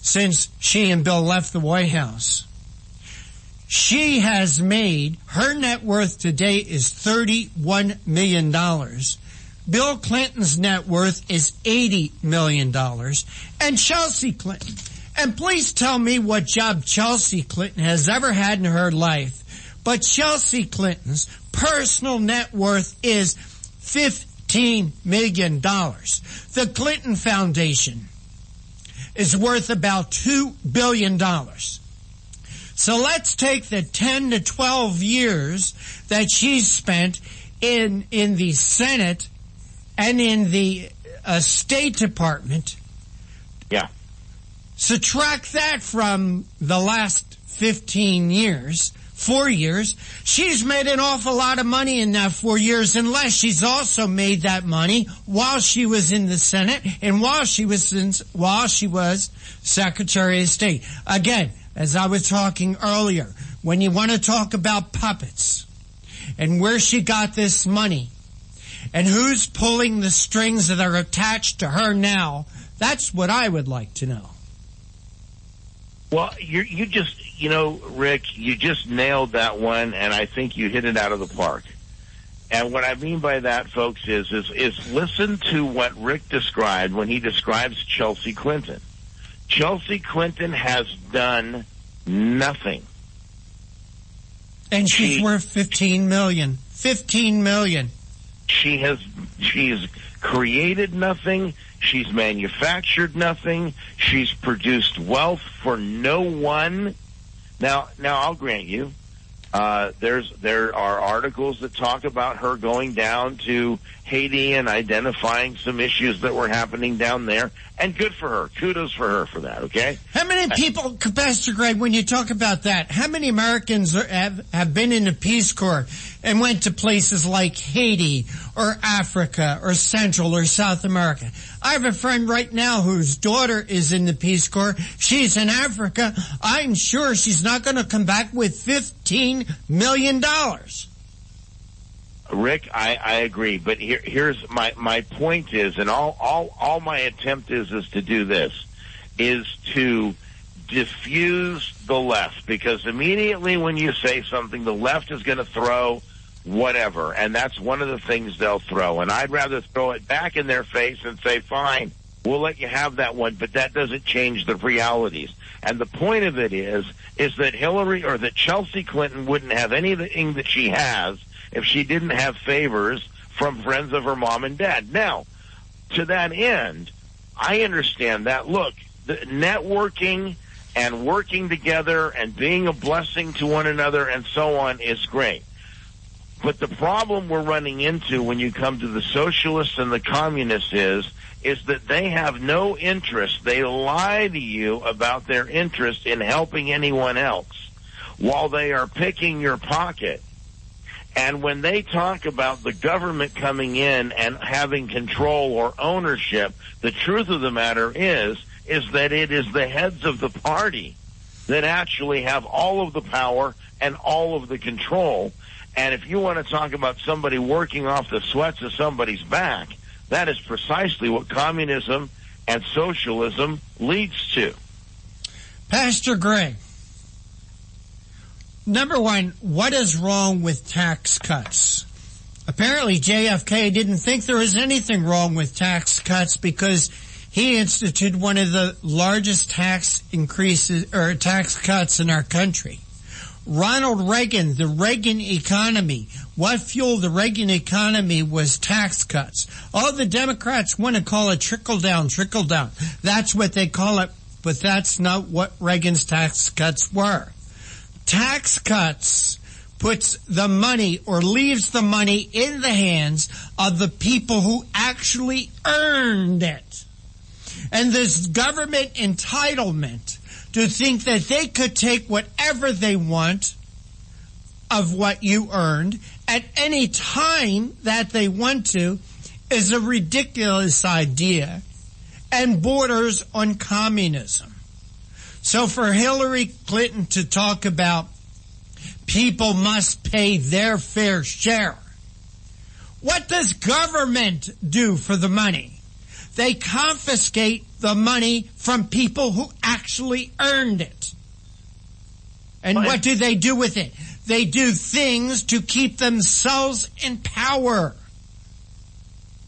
[SPEAKER 12] since she and Bill left the White House, she has made, her net worth today is $31 million. Bill Clinton's net worth is $80 million. And Chelsea Clinton. And please tell me what job Chelsea Clinton has ever had in her life. But Chelsea Clinton's personal net worth is $15 million. The Clinton Foundation is worth about $2 billion. So let's take the 10 to 12 years that she's spent in the Senate and in the State Department.
[SPEAKER 16] Yeah.
[SPEAKER 12] Subtract that from the last 15 years, 4 years. She's made an awful lot of money in that 4 years, unless she's also made that money while she was in the Senate and while she was Secretary of State. Again, as I was talking earlier, when you want to talk about puppets and where she got this money and who's pulling the strings that are attached to her now, that's what I would like to know.
[SPEAKER 16] Well, you just, Rick, you just nailed that one, and I think you hit it out of the park. And what I mean by that, folks, is listen to what Rick described when he describes Chelsea Clinton. Chelsea Clinton has done nothing.
[SPEAKER 12] And she's worth $15 million. $15 million.
[SPEAKER 16] She's created nothing. She's manufactured nothing. She's produced wealth for no one. Now I'll grant you, there are articles that talk about her going down to Haiti and identifying some issues that were happening down there, and good for her. Kudos for her for that, okay?
[SPEAKER 12] How many people, Pastor Greg, when you talk about that, how many Americans have been in the Peace Corps and went to places like Haiti or Africa or Central or South America? I have a friend right now whose daughter is in the Peace Corps. She's in Africa. I'm sure she's not going to come back with $15 million.
[SPEAKER 16] Rick, I agree, but here's my point is, and all my attempt is to do this, is to diffuse the left, because immediately when you say something, the left is going to throw whatever, and that's one of the things they'll throw, and I'd rather throw it back in their face and say, fine, we'll let you have that one, but that doesn't change the realities. And the point of it is that Hillary, or that Chelsea Clinton wouldn't have anything that she has if she didn't have favors from friends of her mom and dad. Now, to that end, I understand that. Look, the networking and working together and being a blessing to one another and so on is great. But the problem we're running into when you come to the socialists and the communists is that they have no interest. They lie to you about their interest in helping anyone else while they are picking your pocket. And when they talk about the government coming in and having control or ownership, the truth of the matter is that it is the heads of the party that actually have all of the power and all of the control. And if you want to talk about somebody working off the sweats of somebody's back, that is precisely what communism and socialism leads to.
[SPEAKER 12] Pastor Greg, number one, what is wrong with tax cuts? Apparently JFK didn't think there was anything wrong with tax cuts because he instituted one of the largest tax increases or tax cuts in our country. Ronald Reagan, the Reagan economy, what fueled the Reagan economy was tax cuts. All the Democrats want to call it trickle down. That's what they call it, but that's not what Reagan's tax cuts were. Tax cuts puts the money or leaves the money in the hands of the people who actually earned it. And this government entitlement to think that they could take whatever they want of what you earned at any time that they want to is a ridiculous idea and borders on communism. So for Hillary Clinton to talk about people must pay their fair share, what does government do for the money? They confiscate the money from people who actually earned it. And what do they do with it? They do things to keep themselves in power.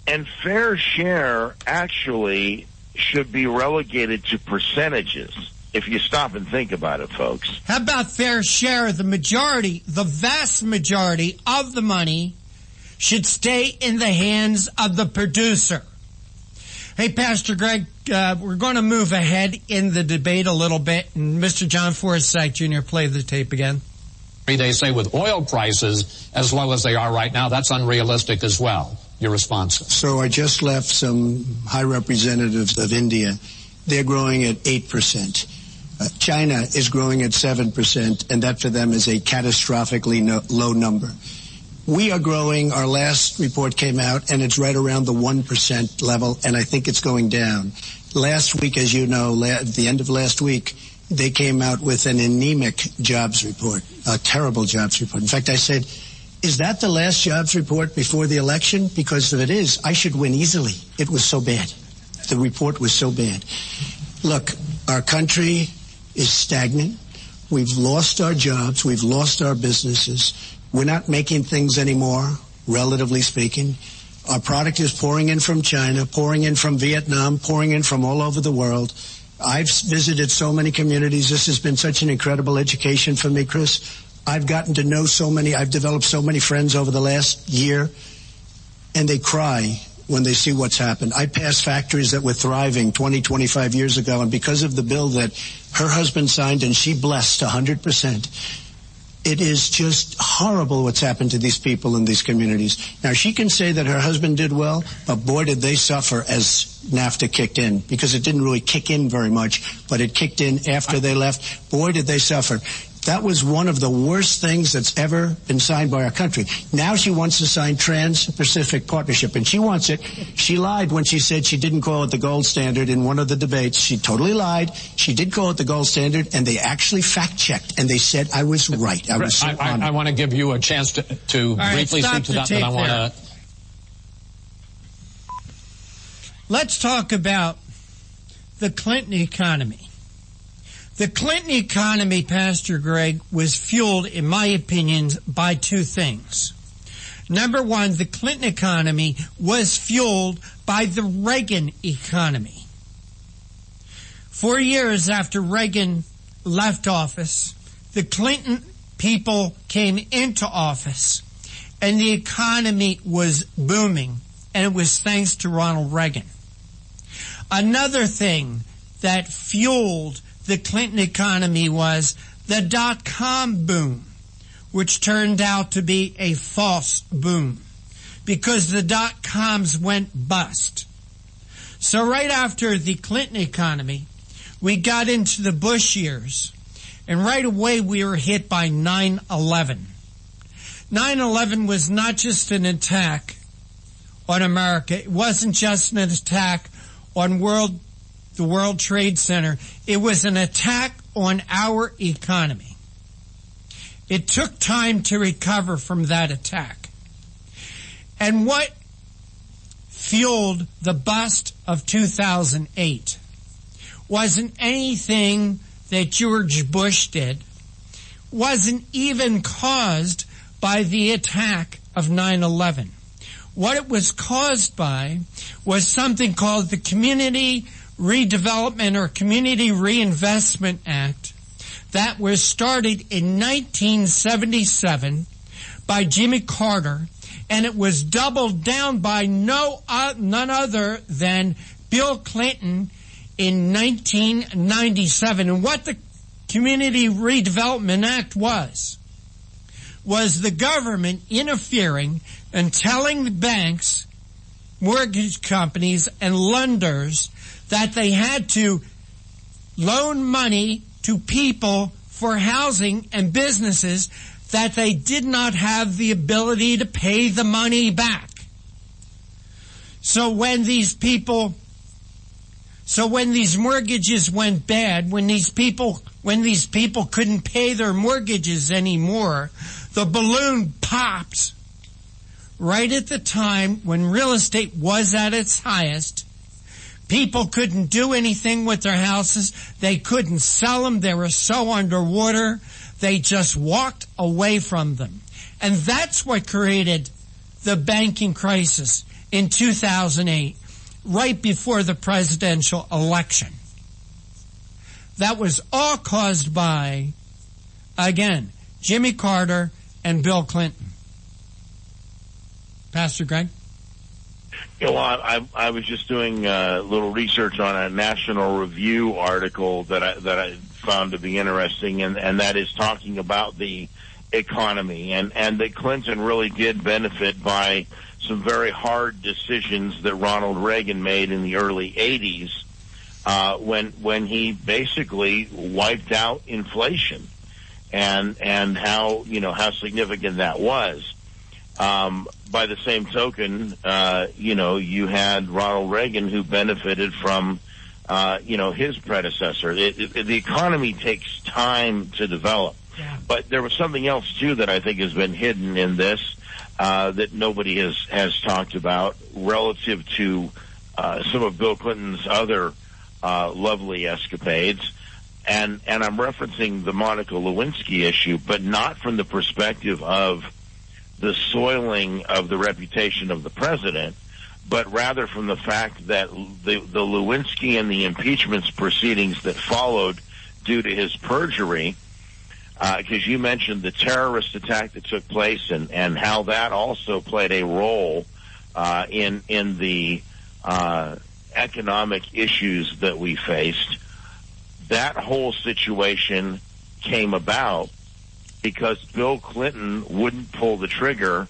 [SPEAKER 16] And fair share actually should be relegated to percentages, if you stop and think about it, folks.
[SPEAKER 12] How about fair share? The majority, the vast majority of the money should stay in the hands of the producer. Hey, Pastor Greg, we're going to move ahead in the debate a little bit. And Mr. John Forsythe Jr., play the tape again.
[SPEAKER 14] They say with oil prices as low as they are right now, that's unrealistic as well. Your responses?
[SPEAKER 11] So I just left some high representatives of India. They're growing at 8%. China is growing at 7%, and that for them is a catastrophically low number. We are growing. Our last report came out, and it's right around the 1% level, and I think it's going down. Last week, as you know, at the end of last week, they came out with an anemic jobs report, a terrible jobs report. In fact, I said, is that the last jobs report before the election? Because if it is, I should win easily. It was so bad. The report was so bad. Look, our country is stagnant. We've lost our jobs. We've lost our businesses. We're not making things anymore, relatively speaking. Our product is pouring in from China, pouring in from Vietnam, pouring in from all over the world. I've visited so many communities. This has been such an incredible education for me, Chris. I've gotten to know so many. I've developed so many friends over the last year, and they cry when they see what's happened. I passed factories that were thriving 20, 25 years ago, and because of the bill that her husband signed and she blessed 100%, it is just horrible what's happened to these people in these communities. Now, she can say that her husband did well, but boy, did they suffer as NAFTA kicked in, because it didn't really kick in very much, but it kicked in after they left. Boy, did they suffer. That was one of the worst things that's ever been signed by our country. Now she wants to sign Trans-Pacific Partnership, and she wants it. She lied when she said she didn't call it the gold standard in one of the debates. She totally lied. She did call it the gold standard, and they actually fact-checked, and they said I was right. I was so honored.
[SPEAKER 14] I want to give you a chance to briefly speak to that, but I want to...
[SPEAKER 12] Let's talk about the Clinton economy. The Clinton economy, Pastor Greg, was fueled, in my opinion, by two things. Number one, the Clinton economy was fueled by the Reagan economy. 4 years after Reagan left office, the Clinton people came into office, and the economy was booming, and it was thanks to Ronald Reagan. Another thing that fueled the Clinton economy was the dot-com boom, which turned out to be a false boom because the dot-coms went bust. So right after the Clinton economy, we got into the Bush years, and right away we were hit by 9/11. 9/11 was not just an attack on America. It wasn't just an attack on the World Trade Center. It was an attack on our economy. It took time to recover from that attack. And what fueled the bust of 2008 wasn't anything that George Bush did, wasn't even caused by the attack of 9/11. What it was caused by was something called the Community Redevelopment or Community Reinvestment Act that was started in 1977 by Jimmy Carter, and it was doubled down by none other than Bill Clinton in 1997. And what the Community Redevelopment Act was the government interfering and telling the banks mortgage companies and lenders that they had to loan money to people for housing and businesses that they did not have the ability to pay the money back. So when these mortgages went bad, when these people couldn't pay their mortgages anymore, the balloon popped right at the time when real estate was at its highest. People couldn't do anything with their houses. They couldn't sell them. They were so underwater. They just walked away from them. And that's what created the banking crisis in 2008, right before the presidential election. That was all caused by, again, Jimmy Carter and Bill Clinton. Pastor Greg?
[SPEAKER 16] Well, I was just doing a little research on a National Review article that I found to be interesting, and that is talking about the economy, and that Clinton really did benefit by some very hard decisions that Ronald Reagan made in the early 80s when he basically wiped out inflation and how significant that was. By the same token, you had Ronald Reagan who benefited from, his predecessor. The economy takes time to develop. Yeah. But there was something else, too, that I think has been hidden in this that nobody has talked about relative to some of Bill Clinton's other lovely escapades. And I'm referencing the Monica Lewinsky issue, but not from the perspective of the soiling of the reputation of the president, but rather from the fact that the Lewinsky and the impeachment proceedings that followed due to his perjury, because you mentioned the terrorist attack that took place and how that also played a role in the economic issues that we faced. That whole situation came about because Bill Clinton wouldn't pull the trigger,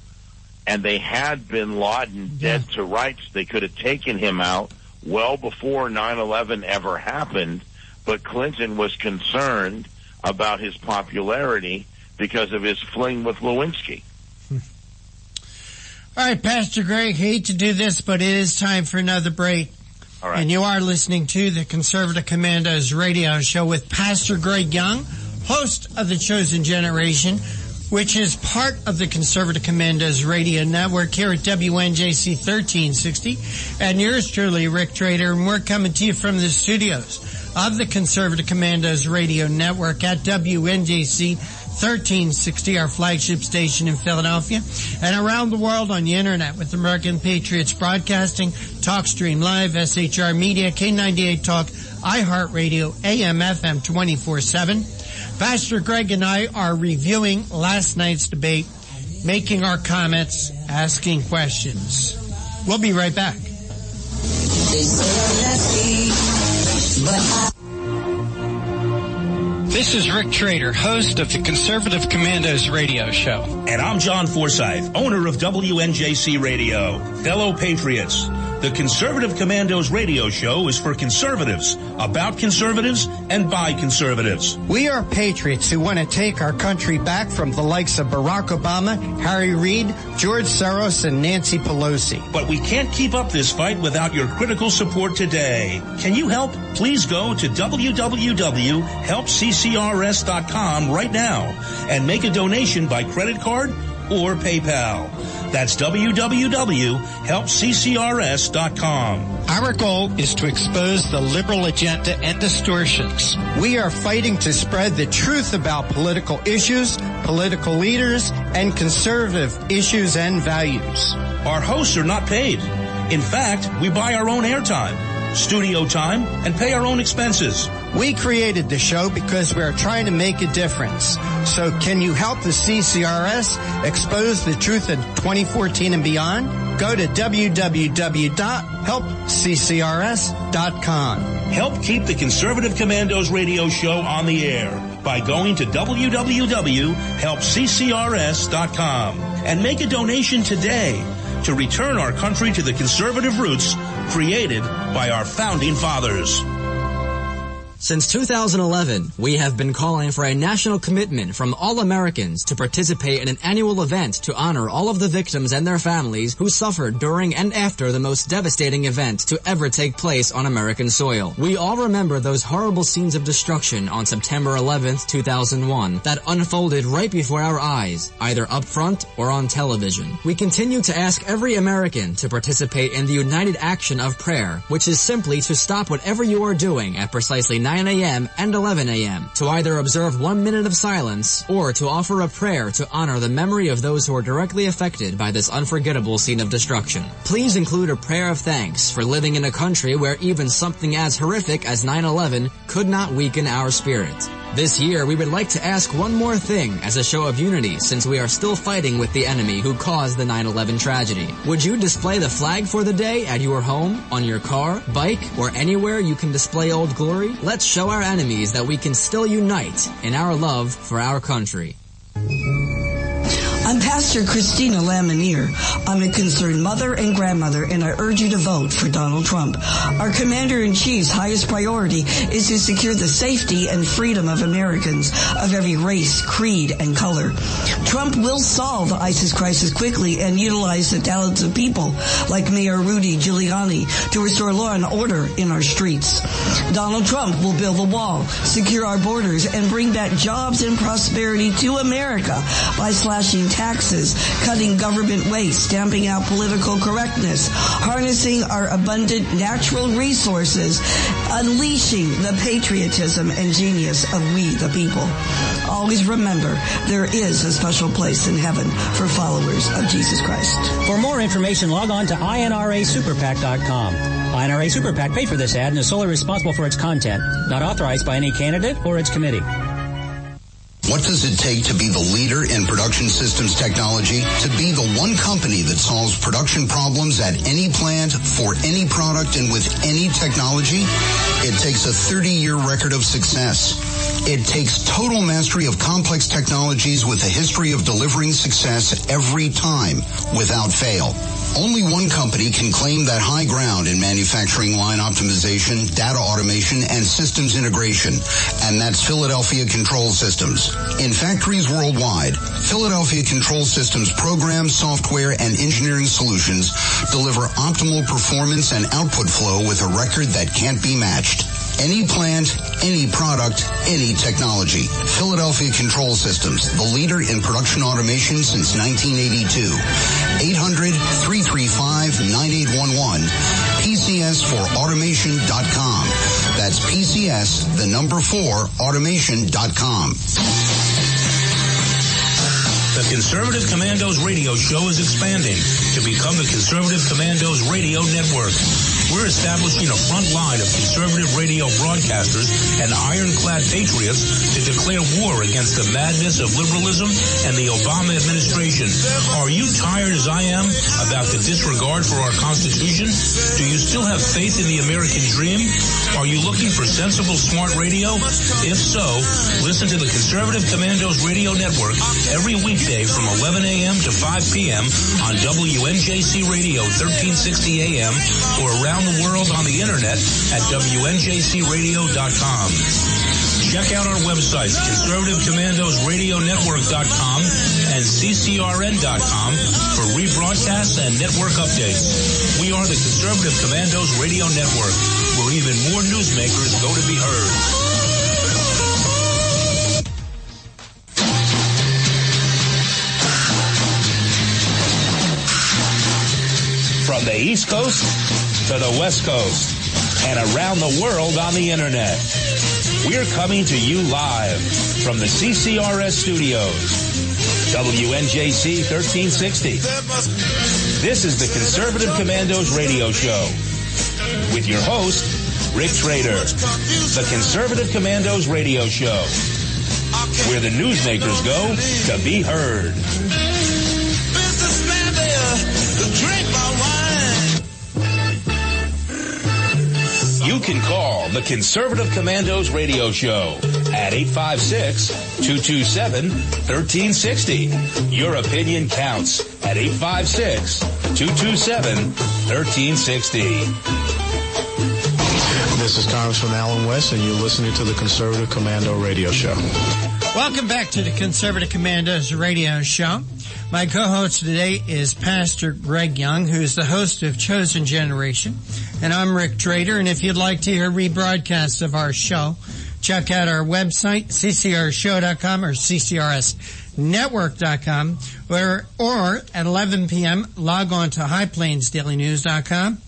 [SPEAKER 16] and they had bin Laden dead to rights. They could have taken him out well before 9/11 ever happened, but Clinton was concerned about his popularity because of his fling with Lewinsky.
[SPEAKER 12] All right, Pastor Greg, hate to do this, but it is time for another break.
[SPEAKER 16] All right.
[SPEAKER 12] And you are listening to the Conservative Commandos radio show with Pastor Greg Young, host of The Chosen Generation, which is part of the Conservative Commandos radio network here at WNJC 1360. And yours truly, Rick Trader, and we're coming to you from the studios of the Conservative Commandos radio network at WNJC 1360, our flagship station in Philadelphia, and around the world on the internet with American Patriots Broadcasting, TalkStream Live, SHR Media, K98 Talk, iHeartRadio, AM, FM 24/7. Pastor Greg and I are reviewing last night's debate, making our comments, asking questions. We'll be right back.
[SPEAKER 18] This is Rick Trader, host of the Conservative Commandos radio show.
[SPEAKER 10] And I'm John Forsyth, owner of WNJC Radio. Fellow patriots, the Conservative Commandos radio show is for conservatives, about conservatives, and by conservatives.
[SPEAKER 18] We are patriots who want to take our country back from the likes of Barack Obama, Harry Reid, George Soros, and Nancy Pelosi.
[SPEAKER 10] But we can't keep up this fight without your critical support today. Can you help? Please go to www.helpccrs.com right now and make a donation by credit card or PayPal. That's www.helpccrs.com.
[SPEAKER 18] Our goal is to expose the liberal agenda and distortions. We are fighting to spread the truth about political issues, political leaders, and conservative issues and values.
[SPEAKER 10] Our hosts are not paid. In fact, we buy our own airtime, studio time, and pay our own expenses.
[SPEAKER 18] We created the show because we are trying to make a difference. So can you help the CCRS expose the truth in 2014 and beyond? Go to www.helpccrs.com.
[SPEAKER 10] Help keep the Conservative Commandos radio show on the air by going to www.helpccrs.com and make a donation today. to return our country to the conservative roots created by our founding fathers.
[SPEAKER 19] Since 2011, we have been calling for a national commitment from all Americans to participate in an annual event to honor all of the victims and their families who suffered during and after the most devastating event to ever take place on American soil. We all remember those horrible scenes of destruction on September 11th, 2001 that unfolded right before our eyes, either up front or on television. We continue to ask every American to participate in the united action of prayer, which is simply to stop whatever you are doing at precisely 9 a.m. and 11 a.m. to either observe 1 minute of silence or to offer a prayer to honor the memory of those who are directly affected by this unforgettable scene of destruction. Please include a prayer of thanks for living in a country where even something as horrific as 9/11 could not weaken our spirit. This year, we would like to ask one more thing as a show of unity since we are still fighting with the enemy who caused the 9/11 tragedy. Would you display the flag for the day at your home, on your car, bike, or anywhere you can display Old Glory? Let's show our enemies that we can still unite in our love for our country.
[SPEAKER 20] I'm Pastor Christina Lamanier. I'm a concerned mother and grandmother, and I urge you to vote for Donald Trump. Our Commander-in-Chief's highest priority is to secure the safety and freedom of Americans of every race, creed, and color. Trump will solve the ISIS crisis quickly and utilize the talents of people like Mayor Rudy Giuliani to restore law and order in our streets. Donald Trump will build the wall, secure our borders, and bring back jobs and prosperity to America by slashing taxes, cutting government waste, stamping out political correctness, harnessing our abundant natural resources, unleashing the patriotism and genius of we the people. Always remember, there is a special place in heaven for followers of Jesus Christ.
[SPEAKER 21] For more information, log on to INRASuperPAC.com. INRA Super PAC paid for this ad and is solely responsible for its content, not authorized by any candidate or its committee.
[SPEAKER 22] What does it take to be the leader in production systems technology? To be the one company that solves production problems at any plant, for any product, and with any technology? It takes a 30-year record of success. It takes total mastery of complex technologies with a history of delivering success every time, without fail. Only one company can claim that high ground in manufacturing line optimization, data automation, and systems integration, and that's Philadelphia Control Systems. In factories worldwide, Philadelphia Control Systems programs, software, and engineering solutions deliver optimal performance and output flow with a record that can't be matched. Any plant, any product, any technology. Philadelphia Control Systems, the leader in production automation since 1982. 800-335-9811. PCS4automation.com. That's PCS, the number 4, automation.com.
[SPEAKER 10] The Conservative Commandos radio show is expanding to become the Conservative Commandos radio network. We're establishing a front line of conservative radio broadcasters and ironclad patriots to declare war against the madness of liberalism and the Obama administration. Are you tired as I am about the disregard for our Constitution? Do you still have faith in the American dream? Are you looking for sensible, smart radio? If so, listen to the Conservative Commandos radio network every weekday from 11 a.m. to 5 p.m. on WNJC Radio 1360 a.m. or around the world on the internet at WNJCradio.com. Check out our websites, ConservativeCommandosRadioNetwork.com and CCRN.com for rebroadcasts and network updates. We are the Conservative Commandos Radio Network, where even more newsmakers go to be heard. From the East Coast to the West Coast and around the world on the internet. We're coming to you live from the CCRS studios. WNJC 1360. This is the Conservative Commandos radio show with your host, Rick Trader. The Conservative Commandos radio show, where the newsmakers go to be heard. Businessman there, drink my wine. You can call the Conservative Commandos radio show at 856-227-1360. Your opinion counts at 856-227-1360.
[SPEAKER 1] This is Congressman Alan West, and you're listening to the Conservative Commando radio show.
[SPEAKER 12] Welcome back to the Conservative Commandos radio show. My co-host today is Pastor Greg Young, who is the host of Chosen Generation. And I'm Rick Trader. And if you'd like to hear rebroadcasts of our show, check out our website, ccrshow.com or ccrsnetwork.com, or at 11 p.m., log on to highplainsdailynews.com.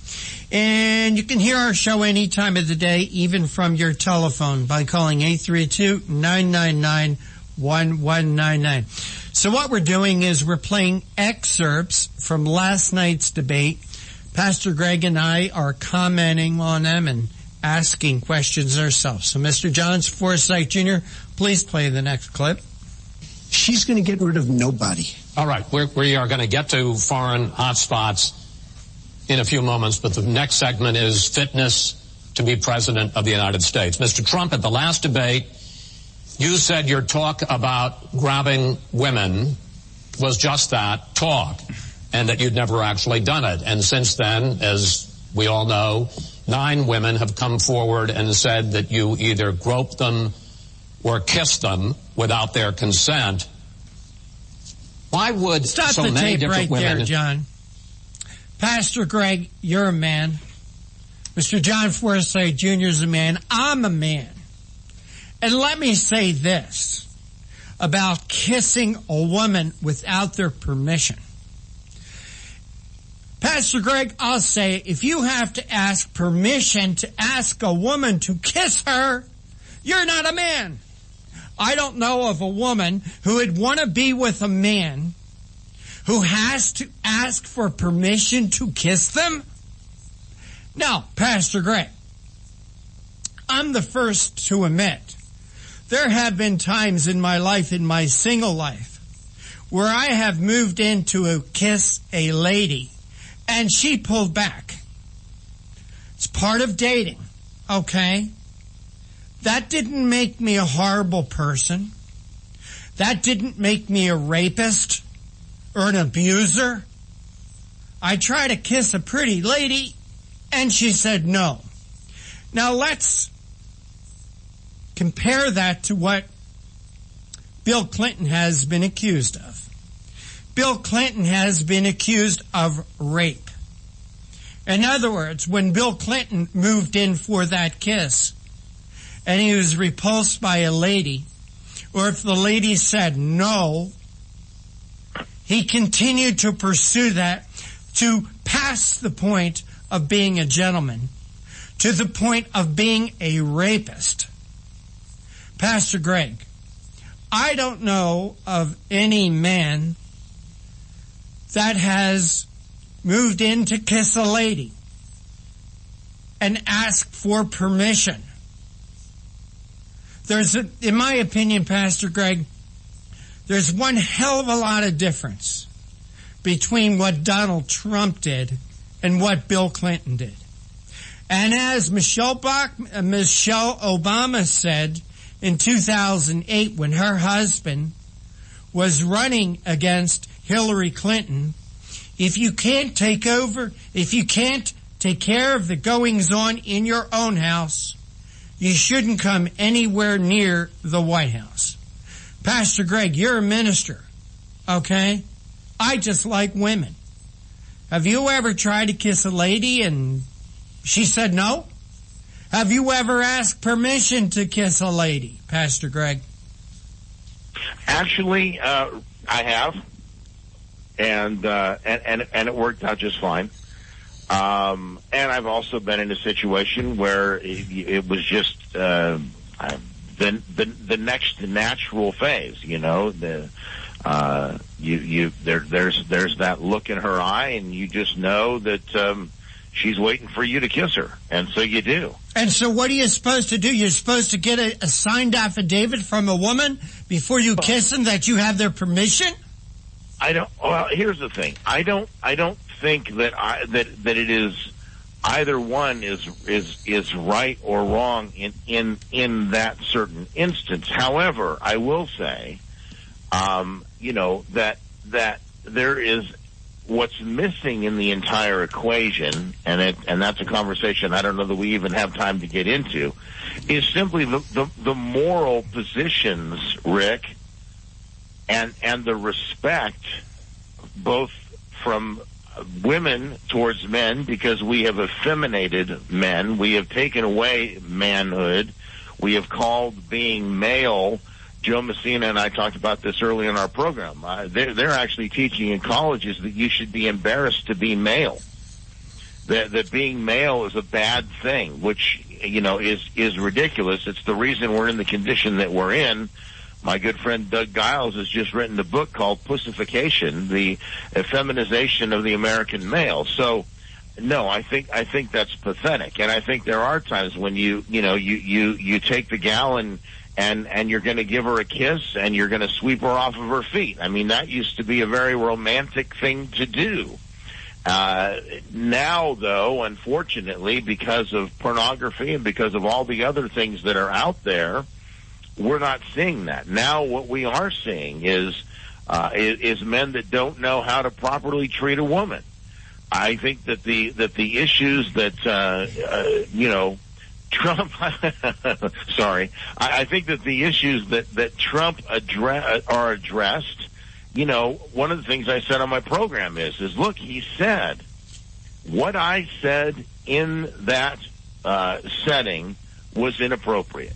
[SPEAKER 12] And you can hear our show any time of the day, even from your telephone, by calling 832-999-1199. So what we're doing is we're playing excerpts from last night's debate. Pastor Greg and I are commenting on them and asking questions ourselves. So Mr. John Forsyth Jr., please play the next clip.
[SPEAKER 11] She's going to get rid of nobody.
[SPEAKER 14] All right, we are going to get to foreign hotspots in a few moments, but the next segment is fitness to be president of the United States. Mr. Trump, at the last debate, you said your talk about grabbing women was just that, talk, and that you'd never actually done it. And since then, as we all know, 9 women have come forward and said that you either groped them or kissed them without their consent. Why would
[SPEAKER 12] Stop
[SPEAKER 14] so
[SPEAKER 12] the
[SPEAKER 14] many
[SPEAKER 12] tape
[SPEAKER 14] different
[SPEAKER 12] right
[SPEAKER 14] women...
[SPEAKER 12] there, John. Pastor Greg, you're a man. Mr. John Forsyth Jr. is a man. I'm a man. And let me say this about kissing a woman without their permission. Pastor Greg, I'll say, if you have to ask permission to ask a woman to kiss her, you're not a man. I don't know of a woman who would want to be with a man who has to ask for permission to kiss them? Now, Pastor Greg, I'm the first to admit there have been times in my life, in my single life, where I have moved in to kiss a lady and she pulled back. It's part of dating, okay? That didn't make me a horrible person. That didn't make me a rapist or an abuser. I tried to kiss a pretty lady, and she said no. Now let's compare that to what Bill Clinton has been accused of. Bill Clinton has been accused of rape. In other words, when Bill Clinton moved in for that kiss, and he was repulsed by a lady, or if the lady said no, he continued to pursue that to past the point of being a gentleman, to the point of being a rapist. Pastor Greg, I don't know of any man that has moved in to kiss a lady and asked for permission. In my opinion, Pastor Greg, there's one hell of a lot of difference between what Donald Trump did and what Bill Clinton did. And as Michelle Obama said in 2008 when her husband was running against Hillary Clinton, if you can't take care of the goings-on in your own house, you shouldn't come anywhere near the White House. Pastor Greg, you're a minister, okay? I just like women. Have you ever tried to kiss a lady and she said no? Have you ever asked permission to kiss a lady, Pastor Greg?
[SPEAKER 16] Actually, I have, and it worked out just fine. And I've also been in a situation where it was just the next natural phase. You know, there's that look in her eye, and you just know that she's waiting for you to kiss her, and so you do.
[SPEAKER 12] And so what are you supposed to do? You're supposed to get a signed affidavit from a woman before you kiss them that you have their permission?
[SPEAKER 16] Well, here's the thing. I don't think that it is either one is right or wrong in that certain instance. However, I will say, that there is what's missing in the entire equation, and that's a conversation I don't know that we even have time to get into, is simply the moral positions, Rick, and the respect both from women towards men, because we have effeminated men. We have taken away manhood. We have called being male. Joe Messina and I talked about this early in our program. They're actually teaching in colleges that you should be embarrassed to be male. That being male is a bad thing, which, is ridiculous. It's the reason we're in the condition that we're in. My good friend Doug Giles has just written a book called Pussification, the effeminization of the American male. So, no, I think that's pathetic. And I think there are times when you take the gal and you're going to give her a kiss and you're going to sweep her off of her feet. I mean, that used to be a very romantic thing to do. Now, though, unfortunately, because of pornography and because of all the other things that are out there, we're not seeing that. Now what we are seeing is men that don't know how to properly treat a woman. I think that the issues that, Trump, sorry, I think that the issues that Trump are addressed, one of the things I said on my program is look, he said, what I said in that setting was inappropriate.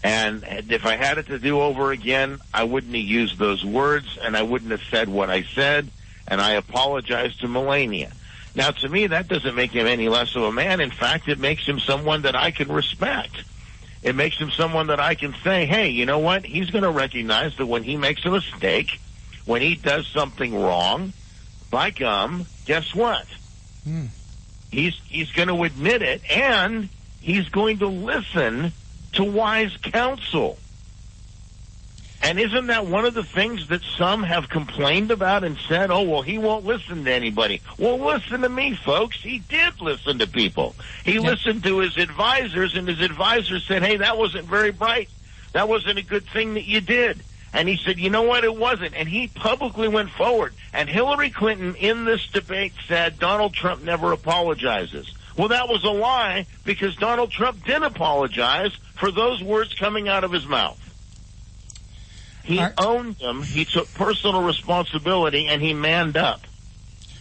[SPEAKER 16] And if I had it to do over again, I wouldn't have used those words, and I wouldn't have said what I said, and I apologize to Melania. Now, to me, that doesn't make him any less of a man. In fact, it makes him someone that I can respect. It makes him someone that I can say, hey, you know what? He's going to recognize that when he makes a mistake, when he does something wrong, by gum, guess what? He's going to admit it, and he's going to listen to wise counsel. And isn't that one of the things that some have complained about and said, oh, well, he won't listen to anybody? Well, listen to me, folks. He did listen to people. He listened to his advisors, and his advisors said, hey, that wasn't very bright. That wasn't a good thing that you did. And he said, you know what, it wasn't. And he publicly went forward. And Hillary Clinton in this debate said Donald Trump never apologizes. Well, that was a lie, because Donald Trump did apologize for those words coming out of his mouth. He owned them, he took personal responsibility, and he manned up.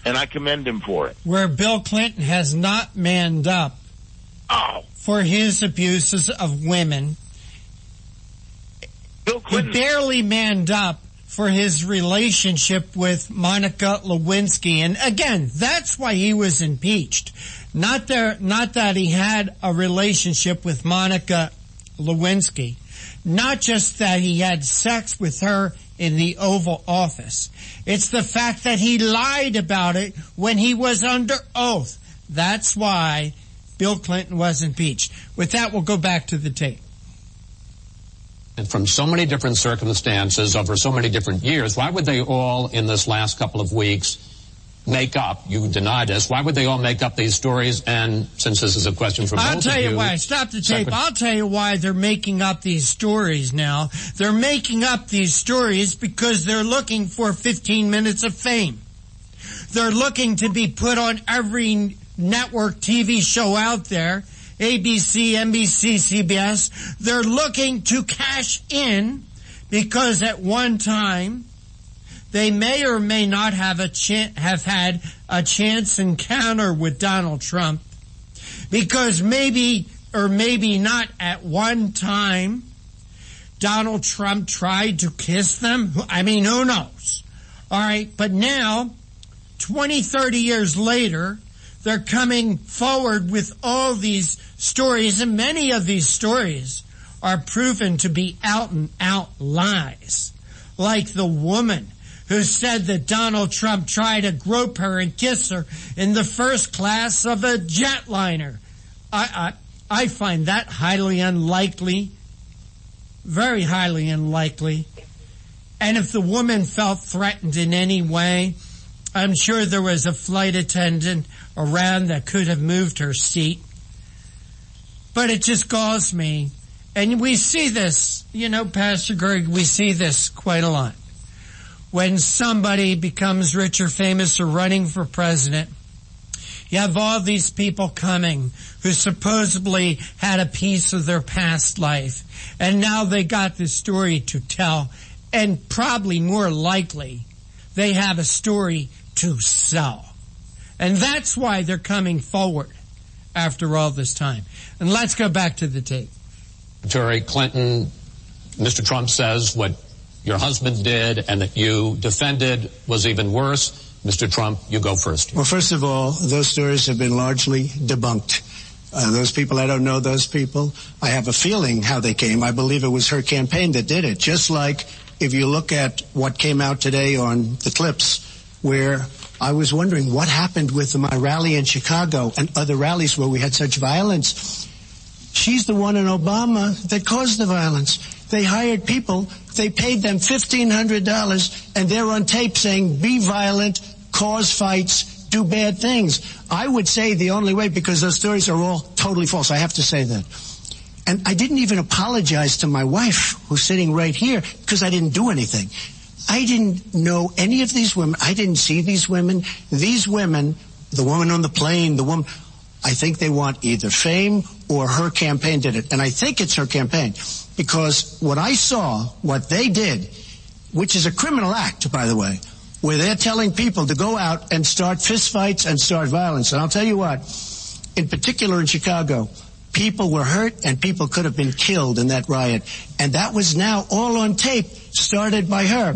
[SPEAKER 16] And I commend him for it.
[SPEAKER 12] Where Bill Clinton has not manned up for his abuses of women.
[SPEAKER 16] Bill Clinton.
[SPEAKER 12] He barely manned up for his relationship with Monica Lewinsky. And again, that's why he was impeached. Not that he had a relationship with Monica Lewinsky. Not just that he had sex with her in the Oval Office. It's the fact that he lied about it when he was under oath. That's why Bill Clinton was impeached. With that, we'll go back to the tape.
[SPEAKER 14] And from so many different circumstances over so many different years, why would they all in this last couple of weeks make up, you denied us, why would they all make up these stories? And since this is a question for both of you...
[SPEAKER 12] I'll tell you why. Stop the tape. I'll tell you why they're making up these stories now. They're making up these stories because they're looking for 15 minutes of fame. They're looking to be put on every network TV show out there, ABC, NBC, CBS. They're looking to cash in because at one time they may or may not have had a chance encounter with Donald Trump, because maybe or maybe not at one time Donald Trump tried to kiss them. I mean, who knows? All right, but now, 20, 30 years later, they're coming forward with all these stories, and many of these stories are proven to be out and out lies. Like the woman who said that Donald Trump tried to grope her and kiss her in the first class of a jetliner. I find that highly unlikely, very highly unlikely. And if the woman felt threatened in any way, I'm sure there was a flight attendant around that could have moved her seat. But it just galls me. And we see this, Pastor Greg, we see this quite a lot. When somebody becomes rich or famous or running for president, you have all these people coming who supposedly had a piece of their past life. And now they got this story to tell. And probably more likely, they have a story to sell. And that's why they're coming forward after all this time. And let's go back to the tape.
[SPEAKER 14] Secretary Clinton, Mr. Trump says what your husband did and that you defended was even worse. Mr. Trump, you go first.
[SPEAKER 11] Well, first of all, those stories have been largely debunked. Those people, I don't know those people. I have a feeling how they came. I believe it was her campaign that did it. Just like if you look at what came out today on the clips, where I was wondering what happened with my rally in Chicago and other rallies where we had such violence. She's the one in Obama that caused the violence. They hired people, they paid them $1,500, and they're on tape saying, be violent, cause fights, do bad things. I would say the only way, because those stories are all totally false. I have to say that. And I didn't even apologize to my wife, who's sitting right here, because I didn't do anything. I didn't know any of these women. I didn't see these women. These women, the woman on the plane, the woman, I think they want either fame or her campaign did it. And I think it's her campaign, because what I saw, what they did, which is a criminal act, by the way, where they're telling people to go out and start fistfights and start violence. And I'll tell you what, in particular in Chicago, people were hurt and people could have been killed in that riot. And that was now all on tape, started by her.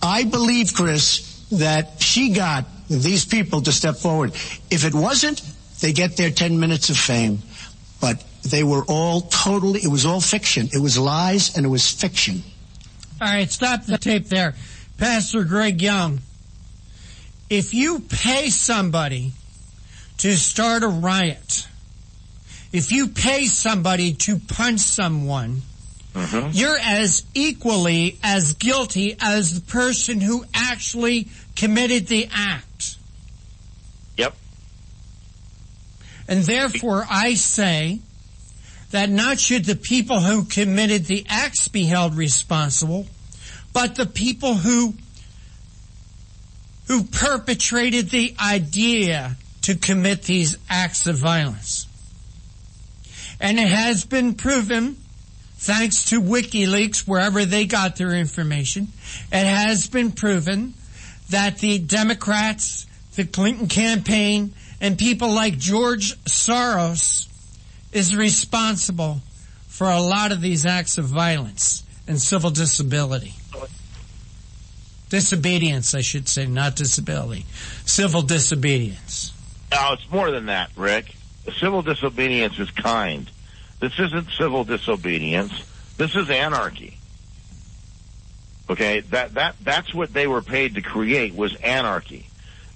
[SPEAKER 11] I believe, Chris, that she got these people to step forward. If it wasn't, they get their 10 minutes of fame. But they were all totally, it was all fiction. It was lies and it was fiction.
[SPEAKER 12] All right, stop the tape there. Pastor Greg Young, if you pay somebody to start a riot, if you pay somebody to punch someone, you're as equally as guilty as the person who actually committed the act.
[SPEAKER 16] Yep.
[SPEAKER 12] And therefore, I say that not should the people who committed the acts be held responsible, but the people who perpetrated the idea to commit these acts of violence. And it has been proven, thanks to WikiLeaks, wherever they got their information, it has been proven that the Democrats, the Clinton campaign, and people like George Soros is responsible for a lot of these acts of violence and civil disability. Disobedience, I should say, not disability. Civil disobedience.
[SPEAKER 16] No, it's more than that, Rick. Civil disobedience is kind. This isn't civil disobedience. This is anarchy. Okay, that's what they were paid to create, was anarchy.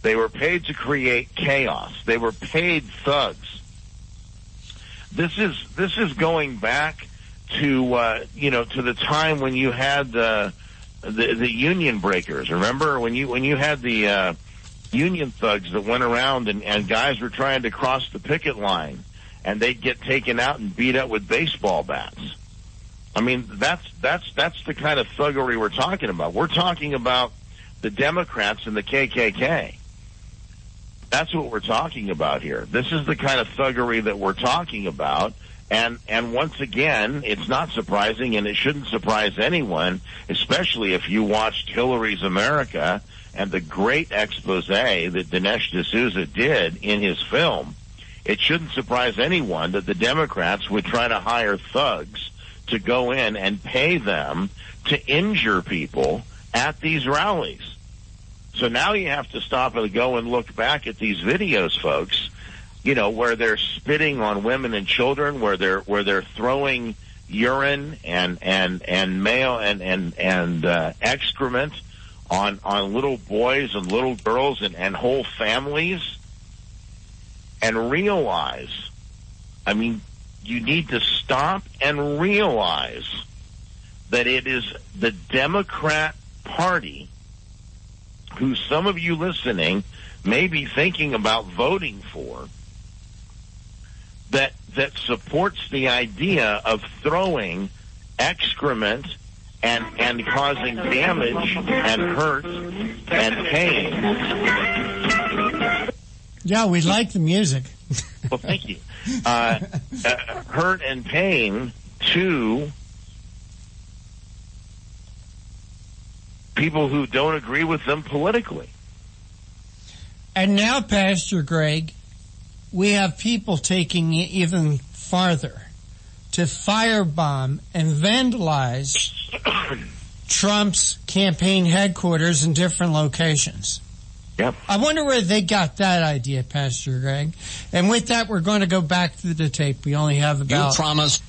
[SPEAKER 16] They were paid to create chaos. They were paid thugs. This is going back to to the time when you had the union breakers. Remember when you had the union thugs that went around and guys were trying to cross the picket line and they'd get taken out and beat up with baseball bats. I mean, that's the kind of thuggery we're talking about. We're talking about the Democrats and the KKK. That's what we're talking about here. This is the kind of thuggery that we're talking about. And once again, it's not surprising, and it shouldn't surprise anyone, especially if you watched Hillary's America and the great expose that Dinesh D'Souza did in his film. It shouldn't surprise anyone that the Democrats would try to hire thugs to go in and pay them to injure people at these rallies. So now you have to stop and go and look back at these videos, folks, where they're spitting on women and children, where they're throwing urine and male and excrement on little boys and little girls and whole families. And realize, you need to stop and realize that it is the Democrat Party who some of you listening may be thinking about voting for, that supports the idea of throwing excrement and causing damage and hurt and pain.
[SPEAKER 12] Yeah, we like the music.
[SPEAKER 16] Well, thank you. Hurt and pain to people who don't agree with them politically.
[SPEAKER 12] And now, Pastor Greg, we have people taking it even farther to firebomb and vandalize Trump's campaign headquarters in different locations.
[SPEAKER 16] Yep.
[SPEAKER 12] I wonder where they got that idea, Pastor Greg. And with that, we're going to go back to the tape. We only have about...
[SPEAKER 14] You promised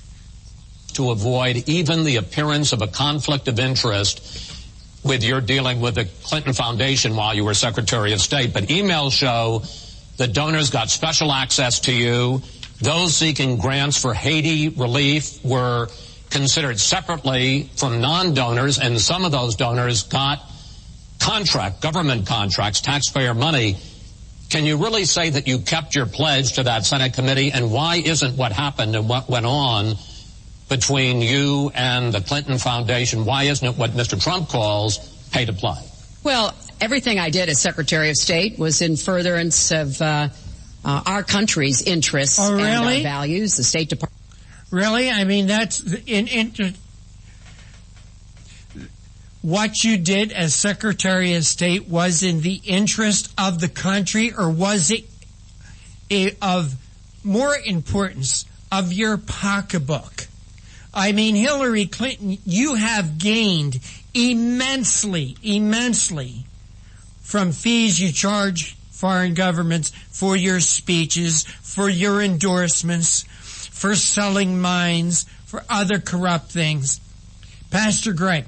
[SPEAKER 14] to avoid even the appearance of a conflict of interest with your dealing with the Clinton Foundation while you were Secretary of State. But emails show that donors got special access to you. Those seeking grants for Haiti relief were considered separately from non-donors, and some of those donors got government contracts, taxpayer money. Can you really say that you kept your pledge to that Senate committee, and why isn't what happened and what went on between you and the Clinton Foundation, why isn't it what Mr. Trump calls pay to play?
[SPEAKER 15] Well, everything I did as Secretary of State was in furtherance of our country's interests and our values, the State Department.
[SPEAKER 12] Really? I mean, that's what you did as Secretary of State was in the interest of the country, or was it of more importance of your pocketbook? I mean, Hillary Clinton, you have gained immensely from fees you charge foreign governments for your speeches, for your endorsements, for selling mines, for other corrupt things. Pastor Greg,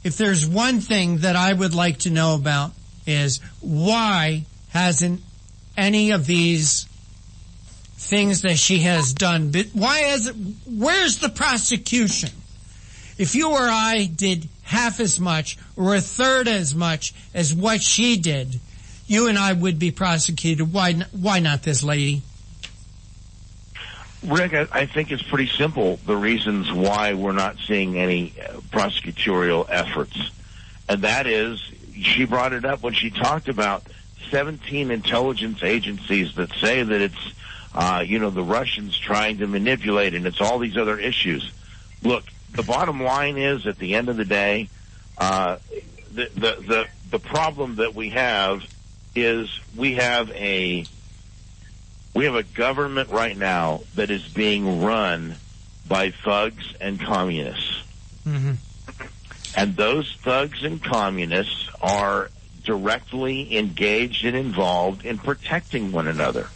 [SPEAKER 12] if there's one thing that I would like to know about is why hasn't any of these things that she has done, but where's the prosecution? If you or I did half as much or a third as much as what she did, you and I would be prosecuted. Why not this lady?
[SPEAKER 16] Rick, I think it's pretty simple, the reasons why we're not seeing any prosecutorial efforts. And that is, she brought it up when she talked about 17 intelligence agencies that say that it's the Russians trying to manipulate, and it's all these other issues. Look, the bottom line is, at the end of the day, the problem that we have is we have a government right now that is being run by thugs and communists.
[SPEAKER 12] Mm-hmm.
[SPEAKER 16] And those thugs and communists are directly engaged and involved in protecting one another.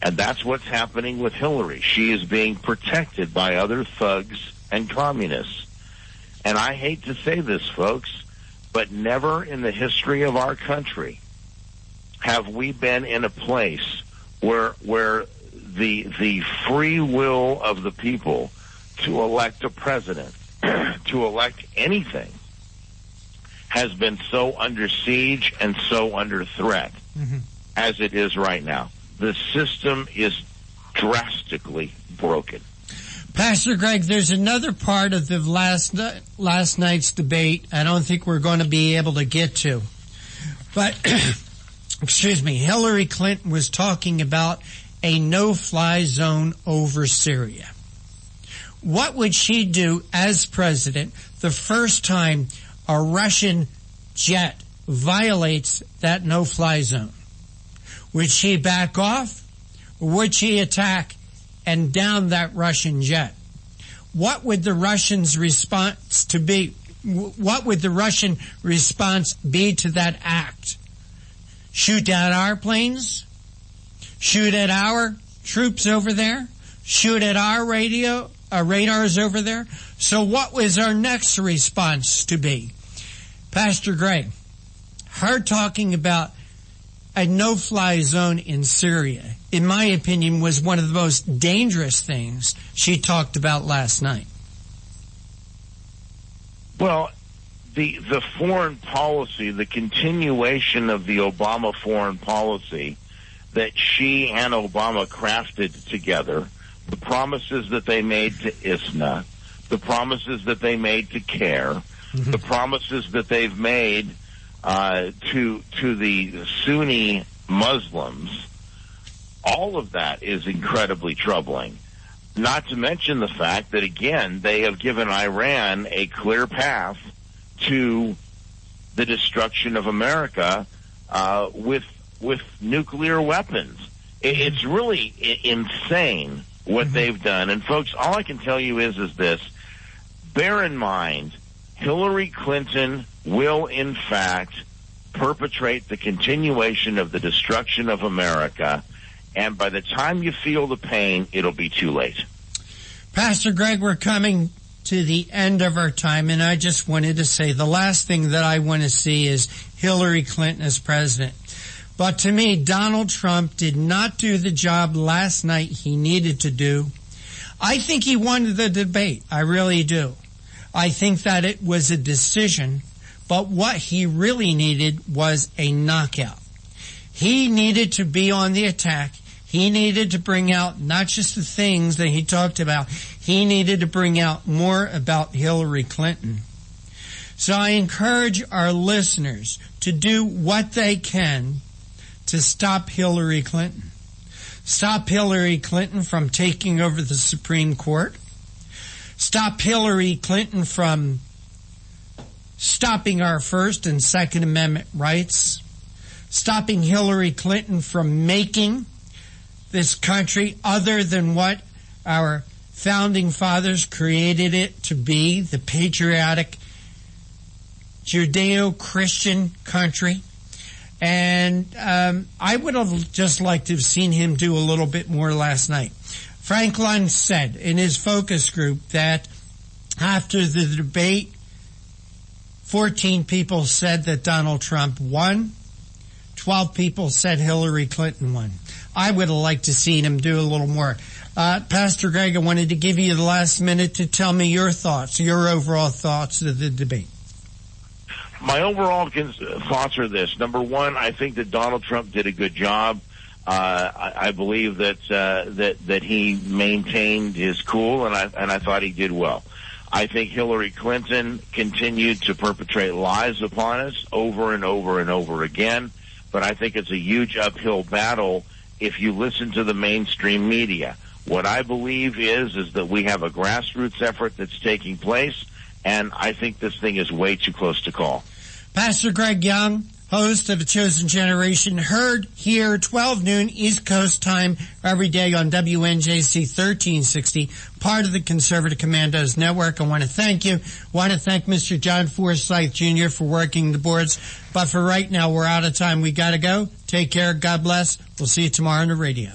[SPEAKER 16] And that's what's happening with Hillary. She is being protected by other thugs and communists. And I hate to say this, folks, but never in the history of our country have we been in a place where the free will of the people to elect a president, to elect anything, has been so under siege and so under threat as it is right now. The system is drastically broken.
[SPEAKER 12] Pastor Greg, there's another part of the last night's debate I don't think we're going to be able to get to. But, excuse me, Hillary Clinton was talking about a no-fly zone over Syria. What would she do as president the first time a Russian jet violates that no-fly zone? Would she back off, or would she attack and down that Russian jet? What would the Russians' response to be? What would the Russian response be to that act? Shoot at our planes? Shoot at our troops over there? Shoot at our radars over there? So what was our next response to be? Pastor Greg, her talking about a no-fly zone in Syria, in my opinion, was one of the most dangerous things she talked about last night.
[SPEAKER 16] Well, the foreign policy, the continuation of the Obama foreign policy that she and Obama crafted together, the promises that they made to ISNA, the promises that they made to CARE, the promises that they've made to the Sunni Muslims, all of that is incredibly troubling. Not to mention the fact that, again, they have given Iran a clear path to the destruction of America with nuclear weapons. It's really insane what they've done. And folks, all I can tell you is this: bear in mind, Hillary Clinton will in fact perpetrate the continuation of the destruction of America, and by the time you feel the pain, it'll be too late.
[SPEAKER 12] Pastor Greg, we're coming to the end of our time, and I just wanted to say the last thing that I want to see is Hillary Clinton as president. But to me, Donald Trump did not do the job last night he needed to do. I think he won the debate. I really do. I think that it was a decision, but what he really needed was a knockout. He needed to be on the attack. He needed to bring out not just the things that he talked about. He needed to bring out more about Hillary Clinton. So I encourage our listeners to do what they can to stop Hillary Clinton. Stop Hillary Clinton from taking over the Supreme Court. Stop Hillary Clinton from stopping our First and Second Amendment rights. Stopping Hillary Clinton from making this country other than what our founding fathers created it to be, the patriotic Judeo-Christian country. And I would have just liked to have seen him do a little bit more last night. Franklin said in his focus group that after the debate, 14 people said that Donald Trump won. 12 people said Hillary Clinton won. I would have liked to see him do a little more. Pastor Greg, I wanted to give you the last minute to tell me your thoughts, your overall thoughts of the debate.
[SPEAKER 16] My overall thoughts are this. Number one, I think that Donald Trump did a good job. I believe that he maintained his cool, and I thought he did well. I think Hillary Clinton continued to perpetrate lies upon us over and over and over again, but I think it's a huge uphill battle if you listen to the mainstream media. What I believe is that we have a grassroots effort that's taking place, and I think this thing is way too close to call.
[SPEAKER 12] Pastor Greg Young, host of The Chosen Generation, heard here 12 noon East Coast time every day on WNJC 1360, part of the Conservative Commandos Network. I want to thank you. I want to thank Mr. John Forsyth Jr. for working the boards. But for right now, we're out of time. We got to go. Take care. God bless. We'll see you tomorrow on the radio.